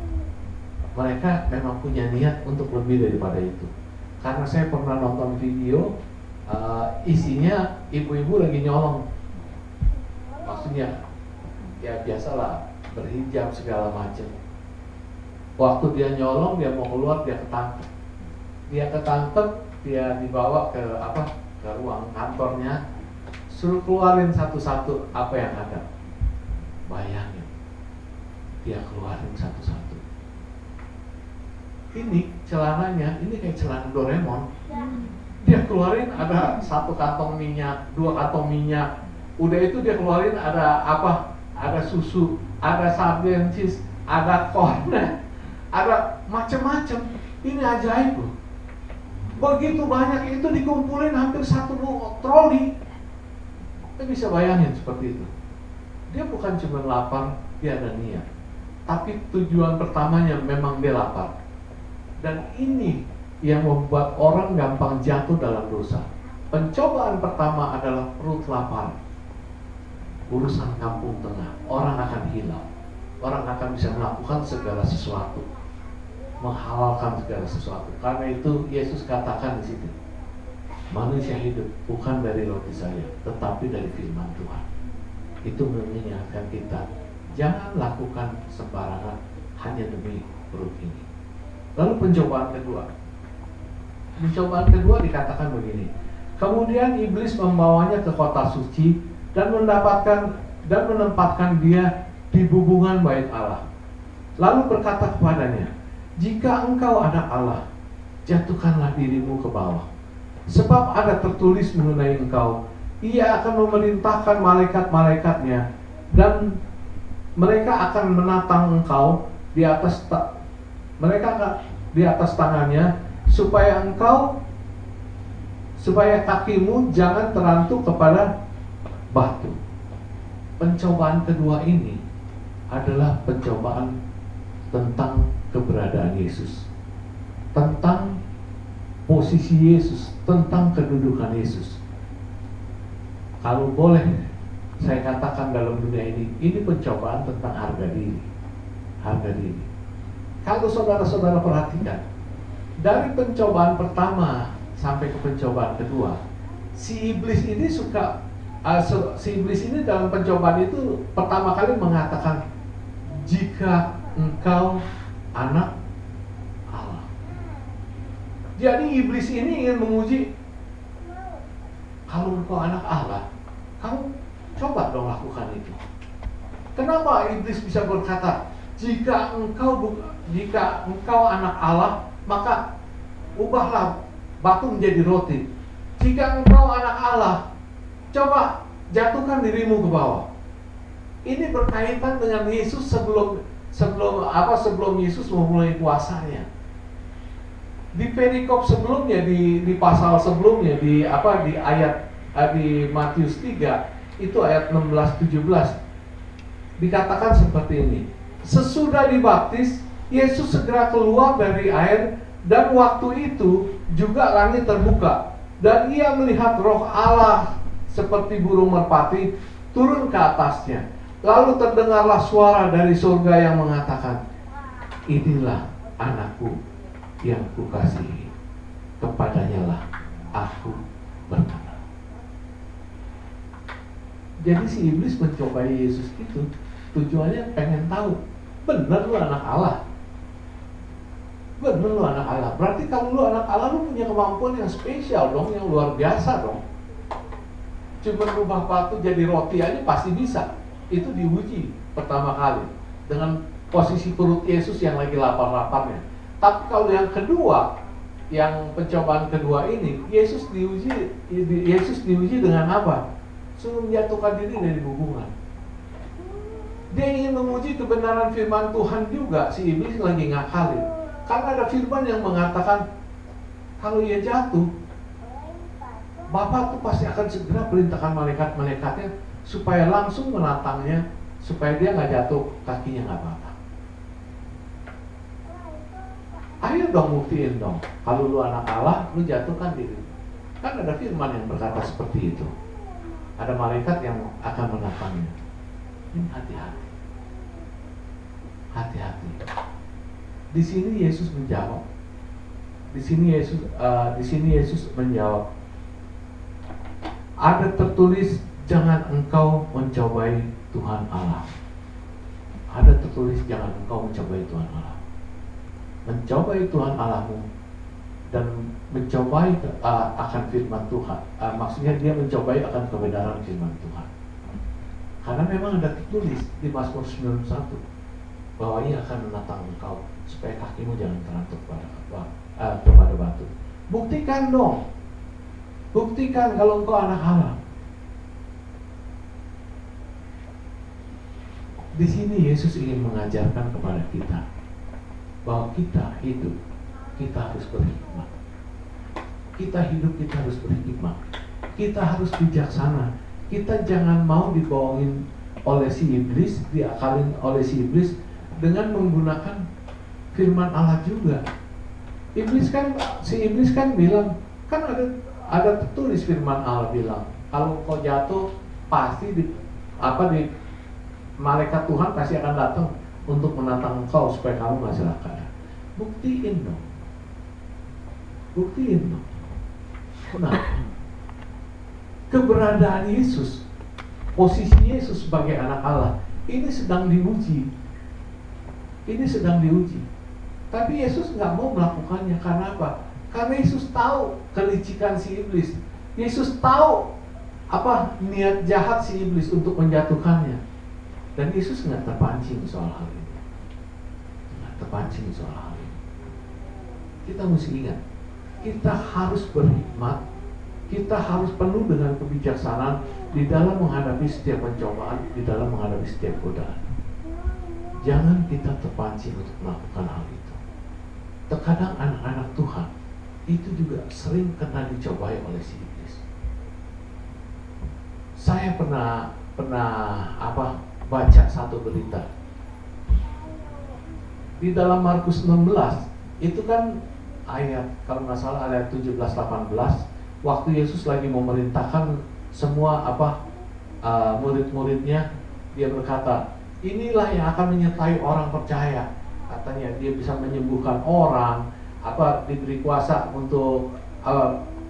Mereka memang punya niat untuk lebih daripada itu. Karena saya pernah nonton video, isinya ibu-ibu lagi nyolong. Maksudnya, ya biasalah, berhijab segala macam. Waktu dia nyolong, dia mau keluar, dia ketangkep. Dia dibawa ke ruang kantornya, suruh keluarin satu-satu apa yang ada. Bayangin, dia keluarin satu-satu. Ini celananya, ini kayak celana Doraemon. Dia keluarin ada 1 kantong minyak, 2 kantong minyak. Udah itu dia keluarin ada ada susu, ada sarden cheese, ada cornet, ada macam-macam. Ini ajaib loh. Begitu banyak itu dikumpulin hampir 1 troli. Kita bisa bayangin seperti itu. Dia bukan cuma lapar, dia ada niat. Tapi tujuan pertamanya memang dia lapar. Dan ini yang membuat orang gampang jatuh dalam dosa. Pencobaan pertama adalah perut lapar. Urusan kampung tengah, orang akan hilang. Orang akan bisa melakukan segala sesuatu, menghalalkan segala sesuatu. Karena itu Yesus katakan di situ, manusia hidup bukan dari roti saja, tetapi dari firman Tuhan. Itu mengingatkan kita, jangan lakukan sembarangan hanya demi perut ini. Lalu pencobaan kedua dikatakan begini. Kemudian iblis membawanya ke kota suci dan menempatkan dia di bubungan bait Allah. Lalu berkata kepadanya, jika engkau anak Allah, jatuhkanlah dirimu ke bawah. Sebab ada tertulis mengenai engkau, ia akan memerintahkan malaikat-malaikatnya dan mereka akan menatang engkau di atas tangannya supaya kakimu jangan terantuk kepada batu. Pencobaan kedua ini adalah pencobaan tentang keberadaan Yesus, tentang posisi Yesus, tentang kedudukan Yesus. Kalau boleh saya katakan dalam dunia ini pencobaan tentang harga diri. Kalau saudara-saudara perhatikan, dari pencobaan pertama sampai ke pencobaan kedua, si iblis ini dalam pencobaan itu pertama kali mengatakan, jika engkau anak Allah. Jadi iblis ini ingin menguji, kalau engkau anak Allah, kamu coba dong lakukan itu. Kenapa iblis bisa berkata, jika engkau anak Allah, maka ubahlah batu menjadi roti. Jika engkau anak Allah, coba jatuhkan dirimu ke bawah. Ini berkaitan dengan Yesus sebelum Yesus memulai kuasanya. Di perikop sebelumnya, di pasal sebelumnya, di Matius 3 itu ayat 16-17 dikatakan seperti ini. Sesudah dibaptis, Yesus segera keluar dari air, dan waktu itu juga langit terbuka, dan ia melihat Roh Allah seperti burung merpati turun ke atasnya. Lalu terdengarlah suara dari surga yang mengatakan, inilah anakku yang kukasihi, kepadanya lah aku berkenan. Jadi si iblis mencobai Yesus itu tujuannya pengen tahu, bener lu anak Allah? Bener lu anak Allah? Berarti kalau lu anak Allah, lu punya kemampuan yang spesial dong, yang luar biasa dong. Cuma rubah batu jadi roti aja pasti bisa. Itu diuji pertama kali dengan posisi perut Yesus yang lagi lapar-laparnya. Tapi kalau yang kedua, yang pencobaan kedua ini, Yesus diuji dengan apa? sungguh menjatuhkan diri dari hubungan. Dia ingin menguji kebenaran firman Tuhan juga. Si iblis lagi ngakalin. Karena ada firman yang mengatakan kalau ia jatuh, Bapa tuh pasti akan segera perintahkan malaikat-malaikatnya supaya langsung menantangnya, supaya dia nggak jatuh, kakinya nggak patah. Ayo dong buktiin dong. Kalau lu anak Allah, lu jatuhkan diri. Kan ada firman yang berkata seperti itu. Ada malaikat yang akan menantangnya. Ini hati-hati. Hati-hati. Di sini Yesus menjawab. Di sini Yesus menjawab. Ada tertulis, jangan engkau mencobai Tuhan Allah. Ada tertulis, jangan engkau mencobai Tuhan Allah. Mencobai Tuhan Allahmu dan mencobai akan firman Tuhan. Maksudnya dia mencobai akan kebenaran firman Tuhan. Karena memang ada tertulis di Mazmur 91 bahwa ia akan menantang engkau supaya kakimu jangan terantuk kepada batu. Buktikan dong. Buktikan kalau engkau anak Allah. Di sini Yesus ingin mengajarkan kepada kita bahwa kita hidup, kita harus berhikmat. Kita hidup, kita harus berhikmat. Kita harus bijaksana. Kita jangan mau dibohongin oleh si iblis, diakalin oleh si iblis dengan menggunakan firman Allah juga. Si iblis kan bilang, kan ada tertulis firman Allah bilang, kalau kau jatuh pasti malaikat Tuhan pasti akan datang untuk menantang engkau supaya kamu nggak celaka. Buktiin dong. Buktiin dong. Nah, keberadaan Yesus, posisi Yesus sebagai anak Allah, ini sedang diuji. Ini sedang diuji. Tapi Yesus nggak mau melakukannya. Karena apa? Karena Yesus tahu kelicikan si iblis. Yesus tahu apa niat jahat si iblis untuk menjatuhkannya. Dan Yesus nggak terpancing soal hal ini. Nggak terpancing soal hal ini. Kita mesti ingat, kita harus berhikmat. Kita harus penuh dengan kebijaksanaan di dalam menghadapi setiap pencobaan, di dalam menghadapi setiap godaan. Jangan kita terpancing untuk melakukan hal itu. Terkadang anak-anak Tuhan itu juga sering kena dicobai oleh si iblis. Saya pernah baca satu berita. Di dalam Markus 16 itu kan ayat, kalau nggak salah ayat 17-18, waktu Yesus lagi memerintahkan semua murid-muridnya, dia berkata, inilah yang akan menyertai orang percaya. Katanya dia bisa menyembuhkan orang, diberi kuasa untuk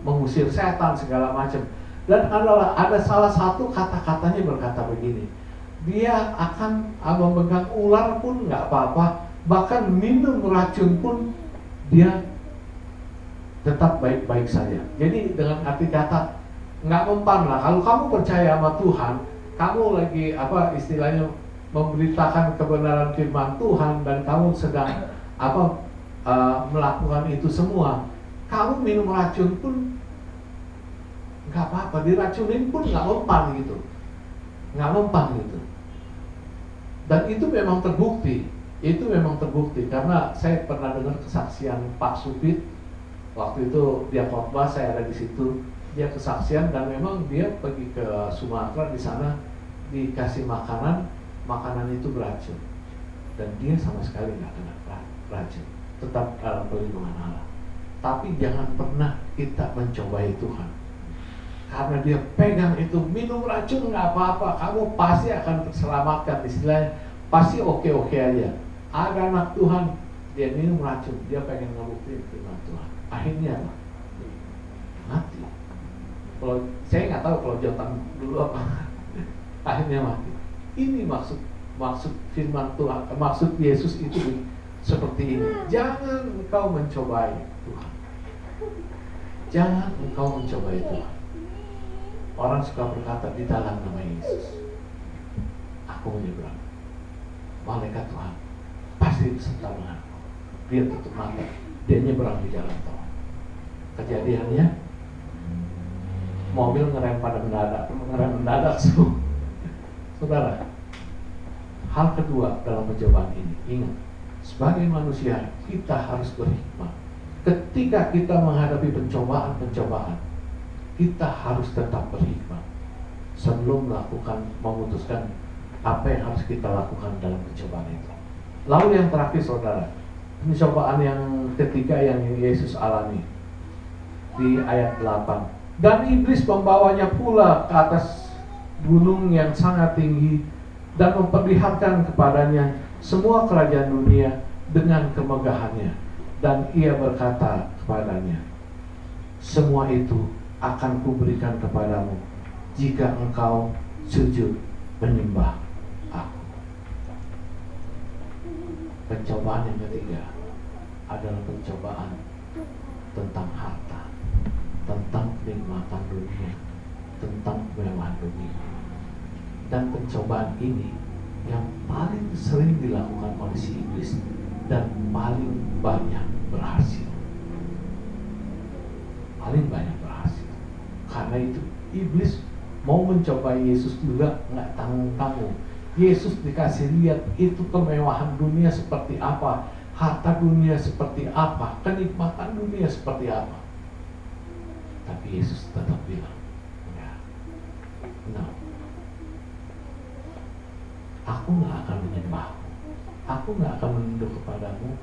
mengusir setan segala macam. Dan ada salah satu kata-katanya berkata begini, dia akan memegang ular pun nggak apa-apa, bahkan minum racun pun dia tetap baik-baik saja. Jadi dengan arti kata nggak mempan lah. Kalau kamu percaya sama Tuhan, kamu lagi istilahnya memberitakan kebenaran firman Tuhan dan kamu sedang melakukan itu semua, kamu minum racun pun nggak apa-apa, diracunin pun nggak mempan gitu, nggak mempan gitu. Dan itu memang terbukti, karena saya pernah dengar kesaksian Pak Supit. Waktu itu dia khotbah, saya ada di situ. Dia kesaksian dan memang dia pergi ke Sumatera, di sana dikasih makanan itu beracun. Dan dia sama sekali nggak kena racun, tetap dalam perlindungan Allah. Tapi jangan pernah kita mencobai Tuhan. Karena dia pegang itu, minum racun nggak apa-apa, kamu pasti akan terselamatkan, istilahnya pasti oke-oke aja. Ada anak Tuhan, dia minum racun, dia pengen ngebuktiin firman Tuhan. Akhirnya mati. Kalau saya nggak tahu kalau Jotam dulu apa, akhirnya mati. Ini maksud firman Tuhan, maksud Yesus itu seperti ini. Jangan engkau mencobai Tuhan. Jangan engkau mencobai Tuhan. Orang suka berkata di dalam nama Yesus, aku menyeberang. Malaikat Tuhan pasti beserta denganku. Dia tutup mata, dia nyeberang di jalan tol. Kejadiannya, mobil ngerem mendadak saudara. Hal kedua dalam pencobaan ini, ingat, sebagai manusia kita harus berhikmat. Ketika kita menghadapi pencobaan, kita harus tetap berhikmat sebelum memutuskan apa yang harus kita lakukan dalam pencobaan itu. Lalu yang terakhir saudara, pencobaan yang ketiga yang Yesus alami di ayat 8. Dan iblis membawanya pula ke atas gunung yang sangat tinggi dan memperlihatkan kepadanya semua kerajaan dunia dengan kemegahannya. Dan ia berkata kepadanya, semua itu akan kuberikan kepadamu jika engkau sujud menyembah aku. Pencobaan yang ketiga adalah pencobaan tentang harta, tentang kenikmatan dunia, tentang kemewahan dunia. Dan pencobaan ini yang paling sering dilakukan oleh si iblis dan paling banyak berhasil. Paling banyak berhasil. Karena itu iblis mau mencoba Yesus juga nggak tanggung-tanggung. Yesus dikasih lihat itu kemewahan dunia seperti apa, harta dunia seperti apa, kenikmatan dunia seperti apa. Tapi Yesus tetap bilang, ya, no, aku nggak akan menyembahmu, aku nggak akan menunduk kepadamu,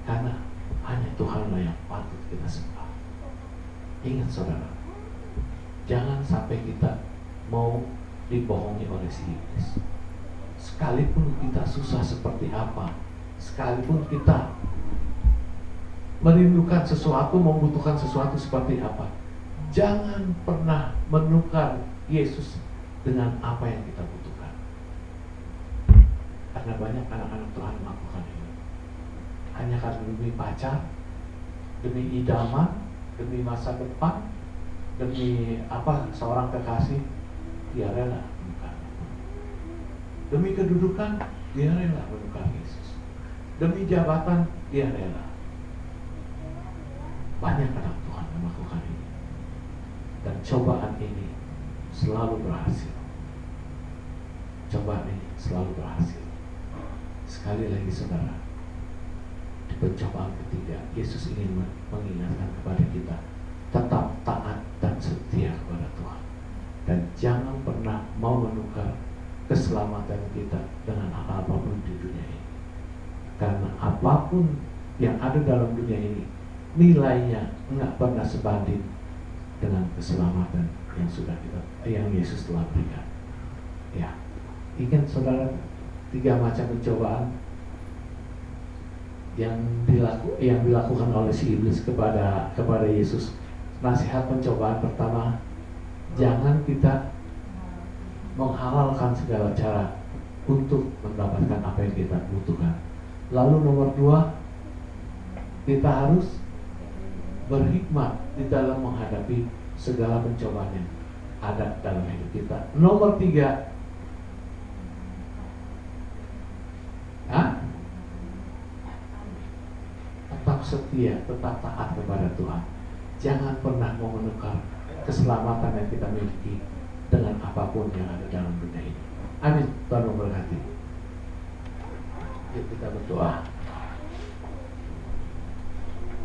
karena hanya Tuhanlah yang patut kita sembah. Ingat saudara, jangan sampai kita mau dibohongi oleh si iblis. Sekalipun kita susah seperti apa, sekalipun kita merindukan sesuatu, membutuhkan sesuatu seperti apa, jangan pernah menukar Yesus dengan apa yang kita butuhkan. Karena banyak anak-anak Tuhan melakukan ini hanya karena demi pacar, demi idaman, demi masa depan, demi seorang kekasih, dia rela menukar. Demi kedudukan, dia rela menukar Yesus. Demi jabatan, dia rela. Banyak anak Tuhan yang melakukan ini, dan cobaan ini selalu berhasil. Cobaan ini selalu berhasil. Sekali lagi saudara, di pencobaan ketiga, Yesus ingin mengingatkan kepada kita tetap taat dan setia kepada Tuhan, dan jangan pernah mau menukar keselamatan kita dengan apapun di dunia ini. Karena apapun yang ada dalam dunia ini, nilainya nggak pernah sebanding dengan keselamatan yang Yesus telah berikan. Ya, ingat saudara, 3 macam pencobaan yang dilakukan oleh si iblis kepada Yesus. Nasihat pencobaan pertama, jangan kita menghalalkan segala cara untuk mendapatkan apa yang kita butuhkan. Lalu nomor 2, kita harus berhikmat di dalam menghadapi segala pencobaan yang ada dalam hidup kita. Nomor 3, tetap setia, tetap taat kepada Tuhan. Jangan pernah mau menukar keselamatan yang kita miliki dengan apapun yang ada dalam dunia ini. Amin. Tuhan memberkati. Yuk kita berdoa.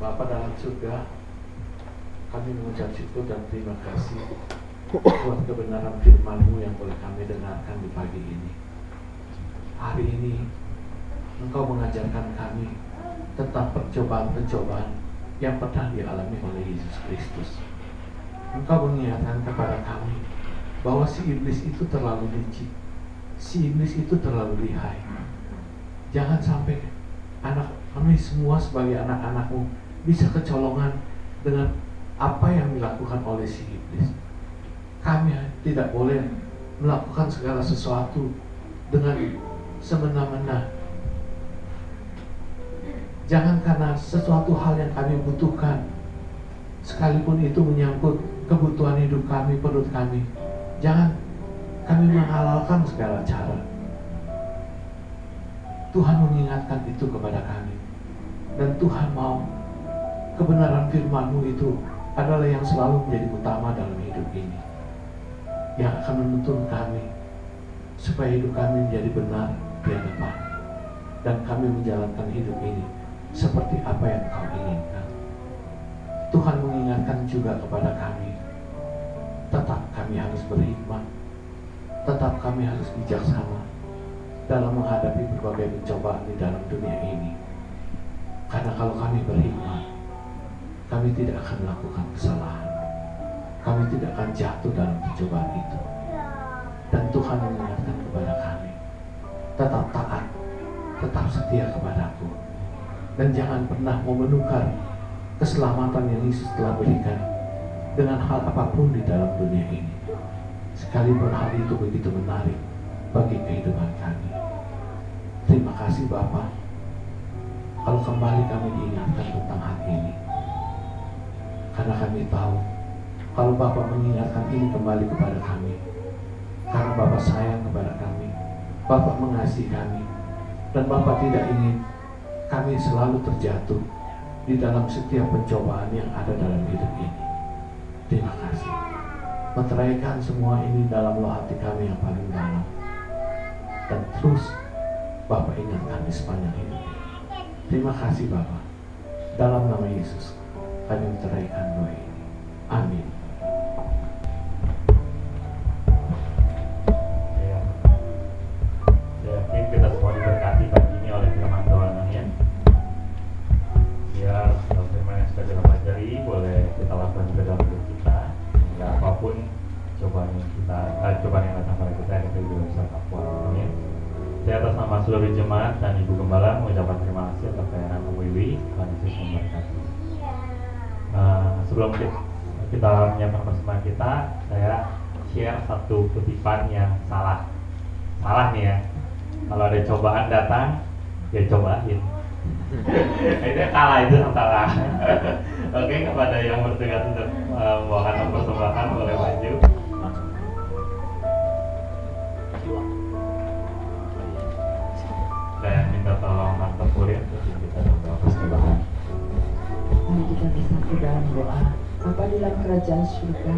Bapa dalam surga, kami mengucap syukur dan terima kasih buat kebenaran firman-Mu yang boleh kami dengarkan di pagi ini. Hari ini Engkau mengajarkan kami tentang percobaan-pencobaan yang pernah dialami oleh Yesus Kristus. Engkau mengingatkan kepada kami bahwa si iblis itu terlalu licik, si iblis itu terlalu lihai. Jangan sampai kami semua sebagai anak-anak-Mu bisa kecolongan dengan apa yang dilakukan oleh si iblis. Kami tidak boleh melakukan segala sesuatu dengan semena-mena. Jangan karena sesuatu hal yang kami butuhkan, sekalipun itu menyangkut kebutuhan hidup kami, perut kami, jangan kami menghalalkan segala cara. Tuhan mengingatkan itu kepada kami, dan Tuhan mau kebenaran firman-Mu itu adalah yang selalu menjadi utama dalam hidup ini, yang akan menuntun kami supaya hidup kami menjadi benar di hadapan, dan kami menjalankan hidup ini seperti apa yang Kau inginkan. Tuhan mengingatkan juga kepada kami, tetap kami harus berhikmat, tetap kami harus bijaksana dalam menghadapi berbagai pencobaan di dalam dunia ini. Karena kalau kami berhikmat, kami tidak akan melakukan kesalahan, kami tidak akan jatuh dalam pencobaan itu. Dan Tuhan mengingatkan kepada kami, tetap taat, tetap setia kepadaku, dan jangan pernah mau menukar keselamatan yang Yesus telah berikan dengan hal apapun di dalam dunia ini, sekalipun hal itu begitu menarik bagi kehidupan kami. Terima kasih Bapa, kalau kembali kami diingatkan tentang hal ini, karena kami tahu kalau Bapa mengingatkan ini kembali kepada kami, karena Bapa sayang kepada kami, Bapa mengasihi kami, dan Bapa tidak ingin kami selalu terjatuh di dalam setiap pencobaan yang ada dalam hidup ini. Terima kasih. Meteraikan semua ini dalam loh hati kami yang paling dalam, dan terus Bapa ingat kami sepanjang hidup. Terima kasih Bapa. Dalam nama Yesus kami meteraikan doa ini. Amin. Saya yakin kita semua diberkati pagi ini oleh firman Tuhan ya. Biar firman yang sudah kita pelajari boleh kita lakukan juga dalam hidup kita. Ya apapun cobaan yang datang pada kita juga bisa kuat. Amin. Saya atas nama seluruh jemaat dan Ibu Gembala mengucapkan terima kasih atas pelayanan Ibu Wiwi. Tuhan Yesus memberkati. Sebelum kita menyiapkan persembahan kita, saya share satu kutipan yang salah nih ya. Kalau ada cobaan datang, ya cobain. Itu kalah, itu yang salah. Oke, kepada yang bertugas untuk membawakan persembahan boleh maju. Dan minta tolong Tante Purin untuk kita membawa persembahan. Mari kita bersatu dalam doa. Bapa di dalam kerajaan surga,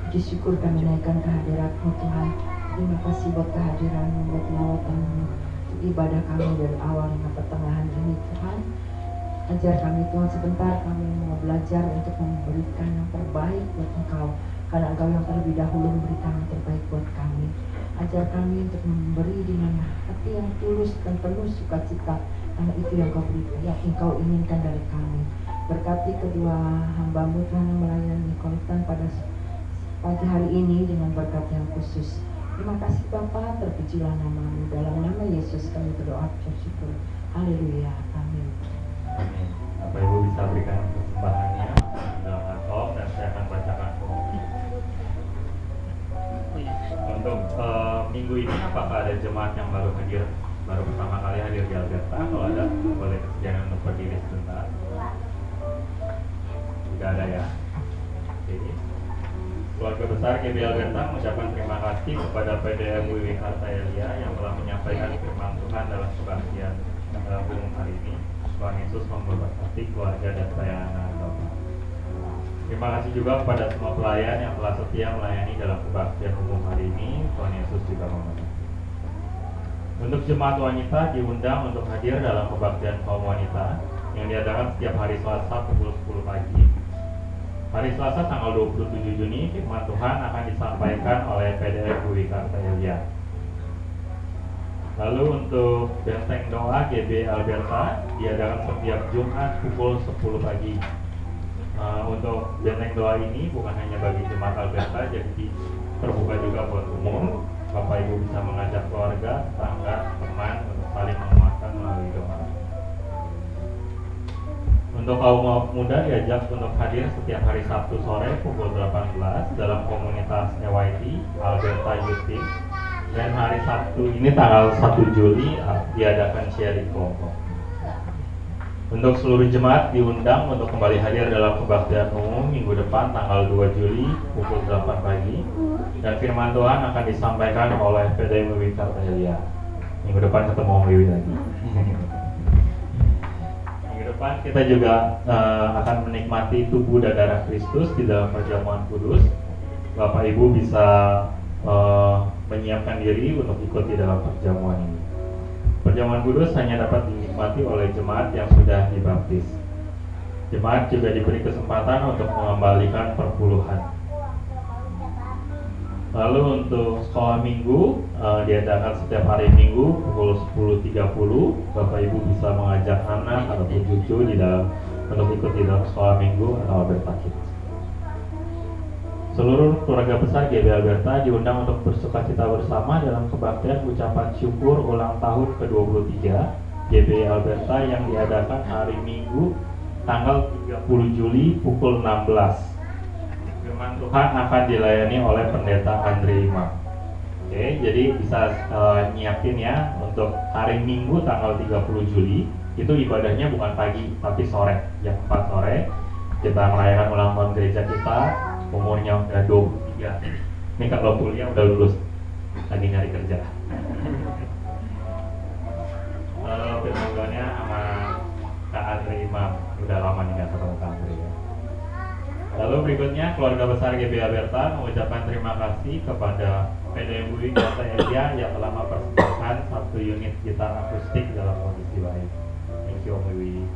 puji syukur kami naikkan kehadirat-Mu Tuhan. Terima kasih buat kehadiran-Mu, buat lawatan-Mu, untuk ibadah kami dari awal hingga pertengahan ini Tuhan. Ajar kami Tuhan, sebentar kami mau belajar untuk memberikan yang terbaik buat Engkau, karena Engkau yang terlebih dahulu memberikan yang terbaik buat kami. Ajar kami untuk memberi dengan hati yang tulus dan penuh sukacita, karena itu yang Engkau inginkan dari kami. Berkati kedua hamba-Mu Tuhan yang melayani konten pada pagi hari ini dengan berkat yang khusus. Terima kasih Bapa, terpujilah nama-Mu. Dalam nama Yesus kami berdoa bersyukur. Haleluya. Amin. Amin. Bapak Ibu bisa berikan persembahannya dalam amplop dan saya akan bacakan. Untuk minggu ini apakah ada jemaat yang baru pertama kali hadir di Alberta? Kalau ada, boleh kesediaan untuk berdiri sebentar. Tidak ada ya. Jadi keluarga besar GB Alberta mengucapkan terima kasih kepada PDM Wiwi Kartaelia yang telah menyampaikan firman Tuhan dalam kebaktian umum hari ini. Tuhan Yesus memberkati keluarga dan pelayanan Bapak. Terima kasih juga kepada semua pelayan yang telah setia melayani dalam kebaktian umum hari ini. Tuhan Yesus juga memberkati. Untuk jemaat wanita diundang untuk hadir dalam kebaktian kaum wanita yang diadakan setiap hari Selasa pukul 10 pagi. Hari Selasa tanggal 27 Juni, firman Tuhan akan disampaikan oleh PDM Wiwi Kartaelia. Lalu untuk benteng doa GB Alberta diadakan setiap Jumat pukul 10 pagi. Untuk benteng doa ini bukan hanya bagi jemaat Alberta, jadi terbuka juga buat umum. Bapak Ibu bisa mengajak keluarga, tetangga, teman untuk saling menguatkan melalui doa. Untuk kaum muda diajak untuk hadir setiap hari Sabtu sore pukul 18 dalam komunitas EYT Alberta Youth Team. Dan hari Sabtu ini tanggal 1 Juli diadakan sharing kelompok. Untuk seluruh jemaat diundang untuk kembali hadir dalam kebaktian umum minggu depan tanggal 2 Juli pukul 8 pagi. Dan firman Tuhan akan disampaikan oleh PDM Wiwi Kartaelia. Minggu depan ketemu Om Wiwi lagi. Minggu depan kita juga akan menikmati tubuh dan darah Kristus di dalam perjamuan kudus. Bapak Ibu bisa menyiapkan diri untuk ikut di dalam perjamuan ini. Perjamuan kudus hanya dapat dinikmati oleh jemaat yang sudah dibaptis. Jemaat juga diberi kesempatan untuk mengembalikan perpuluhan. Lalu untuk sekolah minggu diadakan setiap hari Minggu pukul 10.30. Bapak Ibu bisa mengajak anak atau cucu di dalam untuk ikut di dalam sekolah minggu atau Alberta Kids. Seluruh keluarga besar GB Alberta diundang untuk bersukacita bersama dalam kebaktian ucapan syukur ulang tahun ke-23 GB Alberta yang diadakan hari Minggu tanggal 30 Juli pukul 16. Firman Tuhan akan dilayani oleh Pendeta Andre Imam. Oke, jadi bisa nyiapin ya untuk hari Minggu tanggal 30 Juli. Itu ibadahnya bukan pagi tapi sore, jam 4 sore. Kita merayakan ulang tahun gereja kita, umurnya udah 23. Ini kalau kuliah udah lulus, lagi nyari kerja. Firman Tuhannya sama Kak Andre Imam, udah lama nih gak ketemu Kak Andre ya. Lalu berikutnya keluarga besar GB Alberta mengucapkan terima kasih kepada PDMUI Kota Edia yang telah mempersembahkan 1 unit gitar akustik dalam kondisi baik. Thank you Om Wiwi.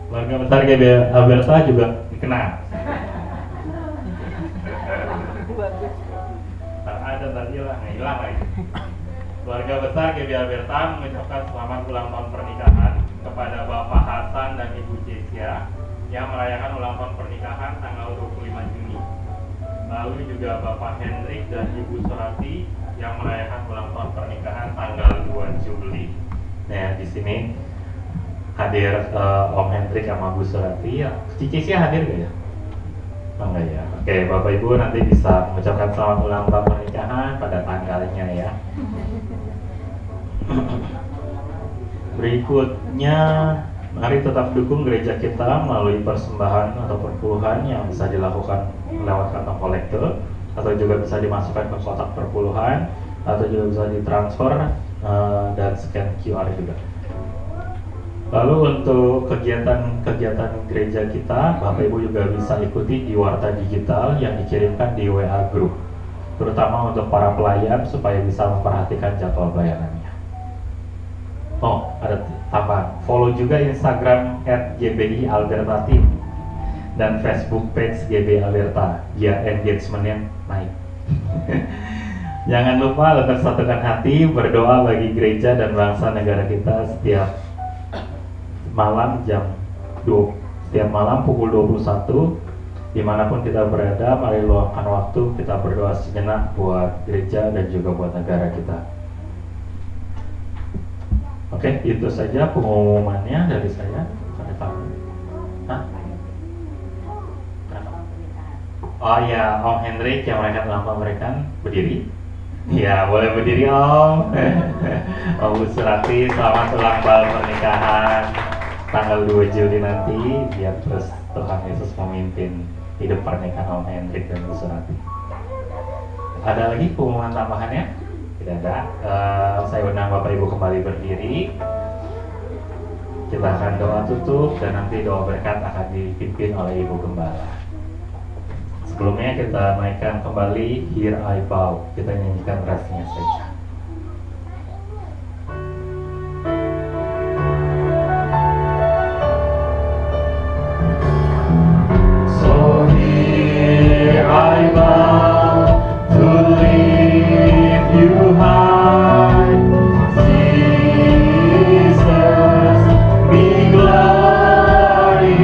Keluarga besar GB Alberta juga dikenal. Ada tadi lah, hilang lagi. Keluarga besar GB Alberta mengucapkan selamat ulang tahun pernikahan kepada Bapak Hasan dan Ibu Cesia yang merayakan ulang tahun pernikahan tanggal 25 Juni. Lalu juga Bapak Hendrik dan Ibu Surati yang merayakan ulang tahun pernikahan tanggal 2 Juli. Nah, di sini hadir Om Hendrik sama Bu Surati. Ya, Cesia hadir gak ya? Oh, enggak ya. Oke, Bapak Ibu nanti bisa mengucapkan selamat ulang tahun pernikahan pada tanggalnya ya. Berikutnya, mari tetap dukung gereja kita melalui persembahan atau perpuluhan yang bisa dilakukan lewat kantong kolektor, atau juga bisa dimasukkan ke kotak perpuluhan, atau juga bisa ditransfer dan scan QR juga. Lalu untuk kegiatan gereja kita, Bapak Ibu juga bisa ikuti di warta digital yang dikirimkan di WA Group, terutama untuk para pelayan supaya bisa memperhatikan jadwal pelayanannya. Oh, ada tambahan. Follow juga Instagram @GBI Alberta Team dan Facebook page GB Alberta biar engagementnya naik. Jangan lupa tetap satukan hati berdoa bagi gereja dan bangsa negara kita setiap malam setiap malam pukul 21 dimanapun kita berada. Mari luangkan waktu kita berdoa sejenak buat gereja dan juga buat negara kita. Oke, itu saja pengumumannya dari saya. Oh ya, Om Hendrik yang merayakan ulang tahun mereka berdiri. Ya, boleh berdiri Om. Om Bu Surati, selamat ulang tahun pernikahan tanggal 2 Juli nanti, biar terus Tuhan Yesus memimpin hidup pernikahan Om Hendrik dan Bu Surati. Ada lagi pengumuman tambahannya? Tidak ada. Saya undang Bapak Ibu kembali berdiri. Kita akan doa tutup dan nanti doa berkat akan dipimpin oleh Ibu Gembala. Sebelumnya kita naikkan kembali Here I Bow. Kita nyanyikan refnya saja. So here I bow to lift you high, Jesus, be glorified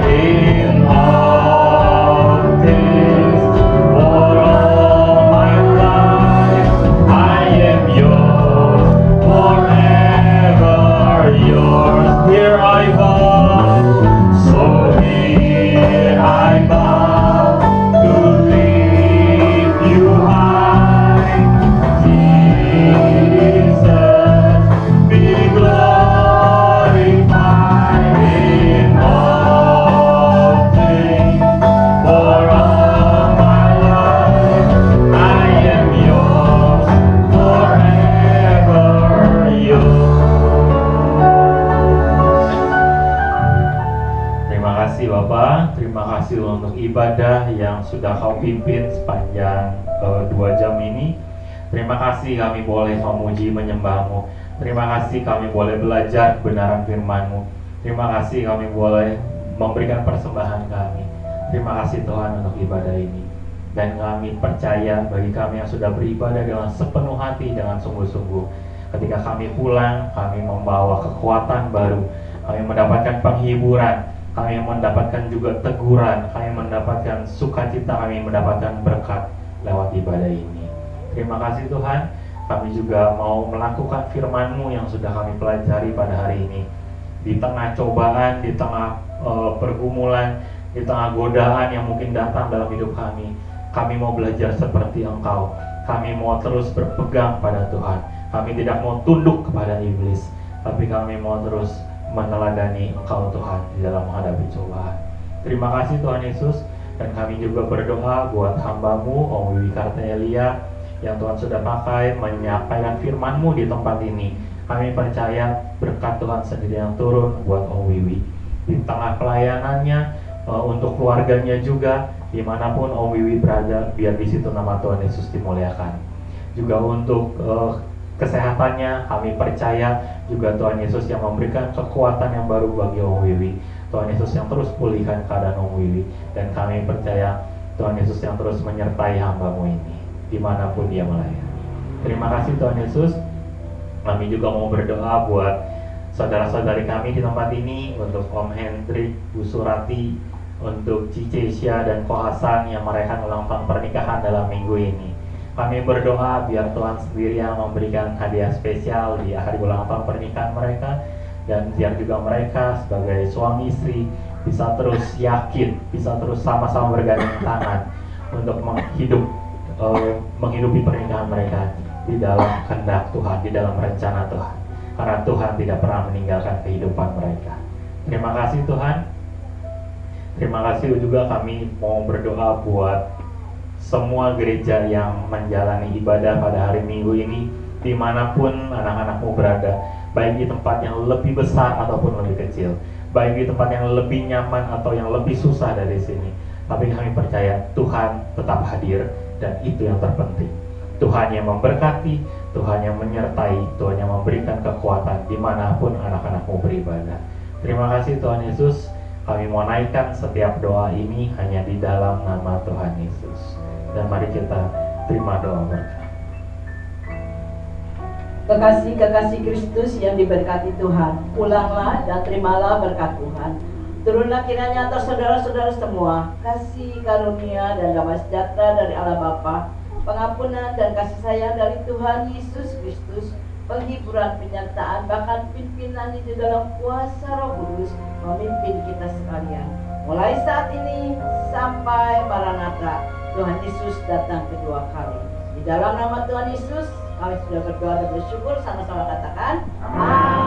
in all things. For all my life kasih untuk ibadah yang sudah Kau pimpin sepanjang 2 jam ini. Terima kasih kami boleh memuji menyembah-Mu. Terima kasih kami boleh belajar kebenaran firman-Mu. Terima kasih kami boleh memberikan persembahan kami. Terima kasih Tuhan untuk ibadah ini. Dan kami percaya bagi kami yang sudah beribadah dengan sepenuh hati, dengan sungguh-sungguh, ketika kami pulang, kami membawa kekuatan baru, kami mendapatkan penghiburan, kami mendapatkan juga teguran, kami mendapatkan sukacita, kami mendapatkan berkat lewat ibadah ini. Terima kasih Tuhan, kami juga mau melakukan firman-Mu yang sudah kami pelajari pada hari ini. Di tengah cobaan, di tengah pergumulan, di tengah godaan yang mungkin datang dalam hidup kami mau belajar seperti Engkau. Kami mau terus berpegang pada Tuhan. Kami tidak mau tunduk kepada iblis, tapi kami mau terus meneladani Engkau Tuhan di dalam menghadapi cobaan. Terima kasih Tuhan Yesus. Dan kami juga berdoa buat hamba-Mu Om Wiwi Kartelia yang Tuhan sudah pakai menyampaikan firman-Mu di tempat ini. Kami percaya berkat Tuhan sendiri yang turun buat Om Wiwi di tengah pelayanannya, untuk keluarganya juga, dimanapun Om Wiwi berada, biar di situ nama Tuhan Yesus dimuliakan. Juga untuk kesehatannya, kami percaya juga Tuhan Yesus yang memberikan kekuatan yang baru bagi Om Wiwi. Tuhan Yesus yang terus pulihkan keadaan Om Wiwi, dan kami percaya Tuhan Yesus yang terus menyertai hamba-Mu ini dimanapun dia melayani. Terima kasih Tuhan Yesus. Kami juga mau berdoa buat saudara-saudari kami di tempat ini, untuk Om Hendrik, Bu Surati, untuk Cicesia dan Ko Hasan yang merayakan ulang tahun pernikahan dalam minggu ini. Kami berdoa biar Tuhan sendiri yang memberikan hadiah spesial di hari ulang tahun pernikahan mereka, dan biar juga mereka sebagai suami istri bisa terus yakin, bisa terus sama-sama bergandeng tangan untuk menghidupi pernikahan mereka di dalam kehendak Tuhan, di dalam rencana Tuhan. Karena Tuhan tidak pernah meninggalkan kehidupan mereka. Terima kasih Tuhan. Terima kasih juga kami mau berdoa buat semua gereja yang menjalani ibadah pada hari Minggu ini, dimanapun anak-anak-Mu berada, baik di tempat yang lebih besar ataupun lebih kecil, baik di tempat yang lebih nyaman atau yang lebih susah dari sini. Tapi kami percaya Tuhan tetap hadir, dan itu yang terpenting. Tuhan yang memberkati, Tuhan yang menyertai, Tuhan yang memberikan kekuatan dimanapun anak-anak-Mu beribadah. Terima kasih Tuhan Yesus. Kami mau naikkan setiap doa ini hanya di dalam nama Tuhan Yesus. Dan mari kita terima doa berkat. Kekasih-kekasih Kristus yang diberkati Tuhan, pulanglah dan terimalah berkat Tuhan. Turunlah kiranya atas saudara-saudara semua kasih karunia dan damai sejahtera dari Allah Bapa, pengampunan dan kasih sayang dari Tuhan Yesus Kristus, penghiburan, penyertaan, bahkan pimpinan di dalam kuasa Roh Kudus memimpin kita sekalian. Mulai saat ini sampai Maranatha, Tuhan Yesus datang kedua kali. Di dalam nama Tuhan Yesus, kami sudah berdoa dan bersyukur, sama-sama katakan, Amin.